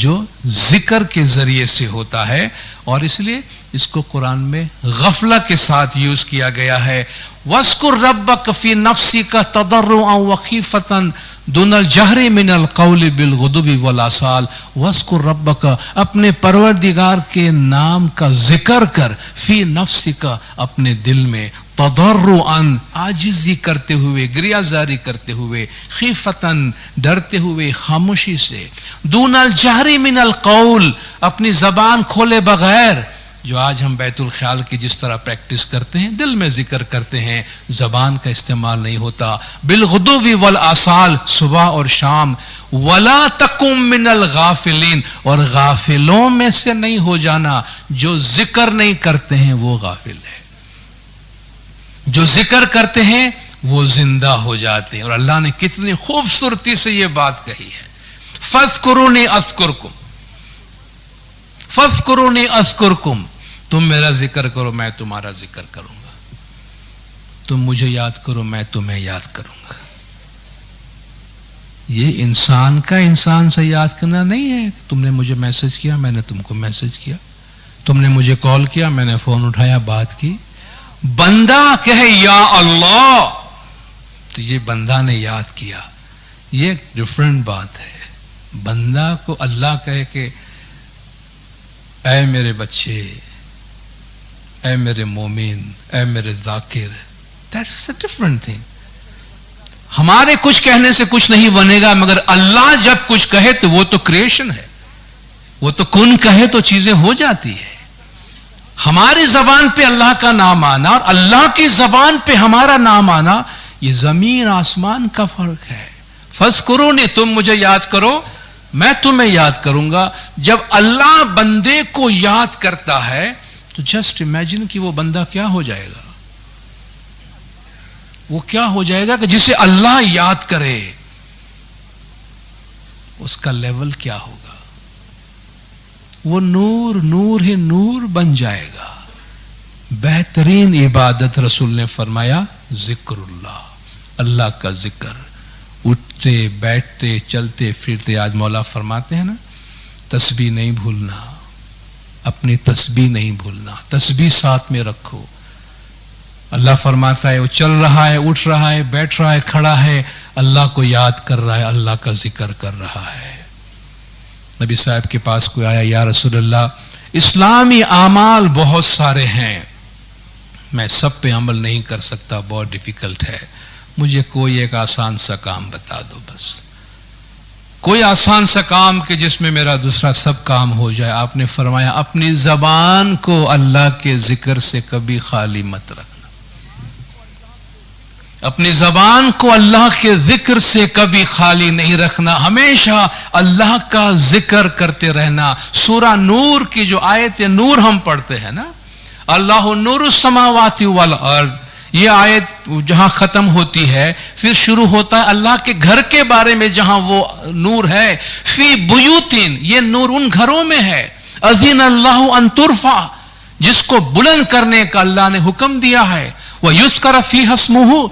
جو ذکر کے ذریعے سے ہوتا ہے, اور اس لیے اس کو قرآن میں غفلت کے ساتھ یوز کیا گیا ہے. وَاذْكُرْ رَبَّكَ فِي نَفْسِكَ تَضَرُّعًا وَخِيفَةً دُونَ الْجَهْرِ مِنَ الْقَوْلِ بِالْغُدُوِّ وَالْآصَالِ. وَاذْكُرْ رَبَّكَ, اپنے پروردگار کے نام کا ذکر کر, فی نفسک, اپنے دل میں, تضرعاً, عاجزی کرتے ہوئے, گریہ زاری کرتے ہوئے, خیفتاً, ڈرتے ہوئے, خاموشی سے, دون الجہر من القول, اپنی زبان کھولے بغیر. جو آج ہم بیت الخیال کی جس طرح پریکٹس کرتے ہیں, دل میں ذکر کرتے ہیں, زبان کا استعمال نہیں ہوتا. بالغدو والآصال, صبح اور شام. ولا تکم من الغافلین, اور غافلوں میں سے نہیں ہو جانا. جو ذکر نہیں کرتے ہیں وہ غافل ہے, جو ذکر کرتے ہیں وہ زندہ ہو جاتے ہیں. اور اللہ نے کتنی خوبصورتی سے یہ بات کہی ہے, فاذکرونی اذکرکم, فاذکرونی اذکرکم, تم میرا ذکر کرو میں تمہارا ذکر کروں گا, تم مجھے یاد کرو میں تمہیں یاد کروں گا. یہ انسان کا انسان سے یاد کرنا نہیں ہے. تم نے مجھے میسج کیا, میں نے تم کو میسج کیا, تم نے مجھے کال کیا, میں نے فون اٹھایا, بات کی. بندہ کہے یا اللہ, تو یہ بندہ نے یاد کیا, یہ ایک ڈفرنٹ بات ہے. بندہ کو اللہ کہے کہ اے میرے بچے, اے میرے مومن, اے میرے ذاکر, دیٹس اے ڈفرنٹ تھنگ. ہمارے کچھ کہنے سے کچھ نہیں بنے گا, مگر اللہ جب کچھ کہے تو وہ تو کریشن ہے, وہ تو کن کہے تو چیزیں ہو جاتی ہے. ہماری زبان پہ اللہ کا نام آنا اور اللہ کی زبان پہ ہمارا نام آنا, یہ زمین آسمان کا فرق ہے. فاذکرونی, تم مجھے یاد کرو میں تمہیں یاد کروں گا. جب اللہ بندے کو یاد کرتا ہے تو جسٹ امیجن کہ وہ بندہ کیا ہو جائے گا, وہ کیا ہو جائے گا کہ جسے اللہ یاد کرے اس کا لیول کیا ہوگا. وہ نور نور ہی نور بن جائے گا. بہترین عبادت رسول نے فرمایا ذکر اللہ, اللہ کا ذکر. اٹھتے بیٹھتے چلتے پھرتے, آج مولا فرماتے ہیں نا تسبیح نہیں بھولنا, اپنی تسبیح نہیں بھولنا, تسبیح ساتھ میں رکھو. اللہ فرماتا ہے وہ چل رہا ہے, اٹھ رہا ہے, بیٹھ رہا ہے, کھڑا ہے, اللہ کو یاد کر رہا ہے, اللہ کا ذکر کر رہا ہے. نبی صاحب کے پاس کوئی آیا, یا رسول اللہ اسلامی اعمال بہت سارے ہیں, میں سب پہ عمل نہیں کر سکتا, بہت ڈیفیکلٹ ہے, مجھے کوئی ایک آسان سا کام بتا دو, بس کوئی آسان سا کام کہ جس میں میرا دوسرا سب کام ہو جائے. آپ نے فرمایا اپنی زبان کو اللہ کے ذکر سے کبھی خالی مت رکھنا, اپنی زبان کو اللہ کے ذکر سے کبھی خالی نہیں رکھنا, ہمیشہ اللہ کا ذکر کرتے رہنا. سورہ نور کی جو آیت نور ہم پڑھتے ہیں نا, اللہ نور السماوات والارض, یہ آیت جہاں ختم ہوتی ہے پھر شروع ہوتا ہے اللہ کے گھر کے بارے میں جہاں وہ نور ہے. فی بیوتین, یہ نور ان گھروں میں ہے, اذن اللہ ان ترفع, جس کو بلند کرنے کا اللہ نے حکم دیا ہے. وَيُذْكَرَ فِيهَا اسْمُهُ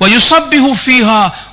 وَيُسَبِّحُ فِيهَا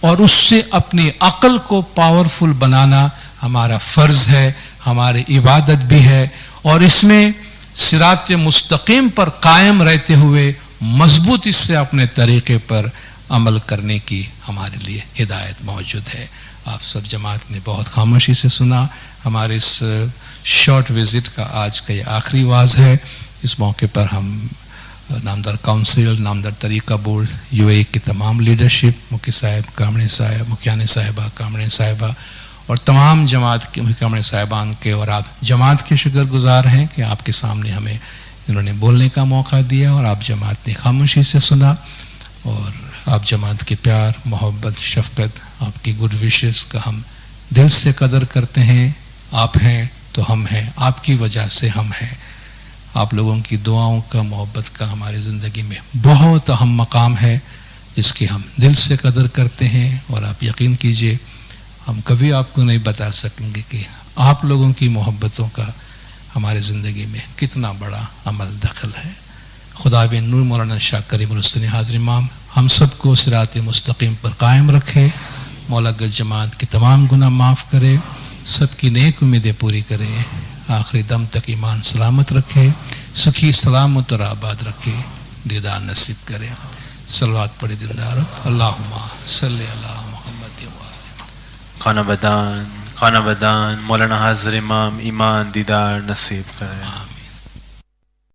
اور اس سے اپنی عقل کو پاورفل بنانا ہمارا فرض ہے، ہماری عبادت بھی ہے، اور اس میں صراط مستقیم پر قائم رہتے ہوئے مضبوطی سے اپنے طریقے پر عمل کرنے کی ہمارے لیے ہدایت موجود ہے۔ آپ سب جماعت نے بہت خاموشی سے سنا۔ ہمارے اس شارٹ وزٹ کا آج کا یہ آخری واز ہے۔ اس موقع پر ہم نامدار کونسل، نامدار طریقہ بورڈ، یو اے کی تمام لیڈرشپ، مکی صاحب، کامڑے صاحب، مکھیانی صاحبہ، کامڑے صاحبہ، اور تمام جماعت کے کامڑے صاحبان کے، اور آپ جماعت کے شکر گزار ہیں کہ آپ کے سامنے ہمیں انہوں نے بولنے کا موقع دیا اور آپ جماعت نے خاموشی سے سنا، اور آپ جماعت کے پیار، محبت، شفقت، آپ کی گڈ وشز کا ہم دل سے قدر کرتے ہیں۔ آپ ہیں تو ہم ہیں، آپ کی وجہ سے ہم ہیں۔ آپ لوگوں کی دعاؤں کا، محبت کا ہماری زندگی میں بہت اہم مقام ہے، جس کی ہم دل سے قدر کرتے ہیں، اور آپ یقین کیجئے ہم کبھی آپ کو نہیں بتا سکیں گے کہ آپ لوگوں کی محبتوں کا ہماری زندگی میں کتنا بڑا عمل دخل ہے۔ خدا بن نور مولانا شاہ کریم الحسنی حاضر امام ہم سب کو صراط مستقیم پر قائم رکھے، مولا گل جماعت کے تمام گناہ معاف کرے، سب کی نیک امیدیں پوری کرے، آخری دم تک ایمان سلامت رکھے، سکھی سلامت اور آباد رکھے، دیدار نصیب کرے۔ صلوات پڑھے دلدار، اللہم صلی علی محمد خانہ بدان مولانا حاضر امام ایمان دیدار نصیب کرے۔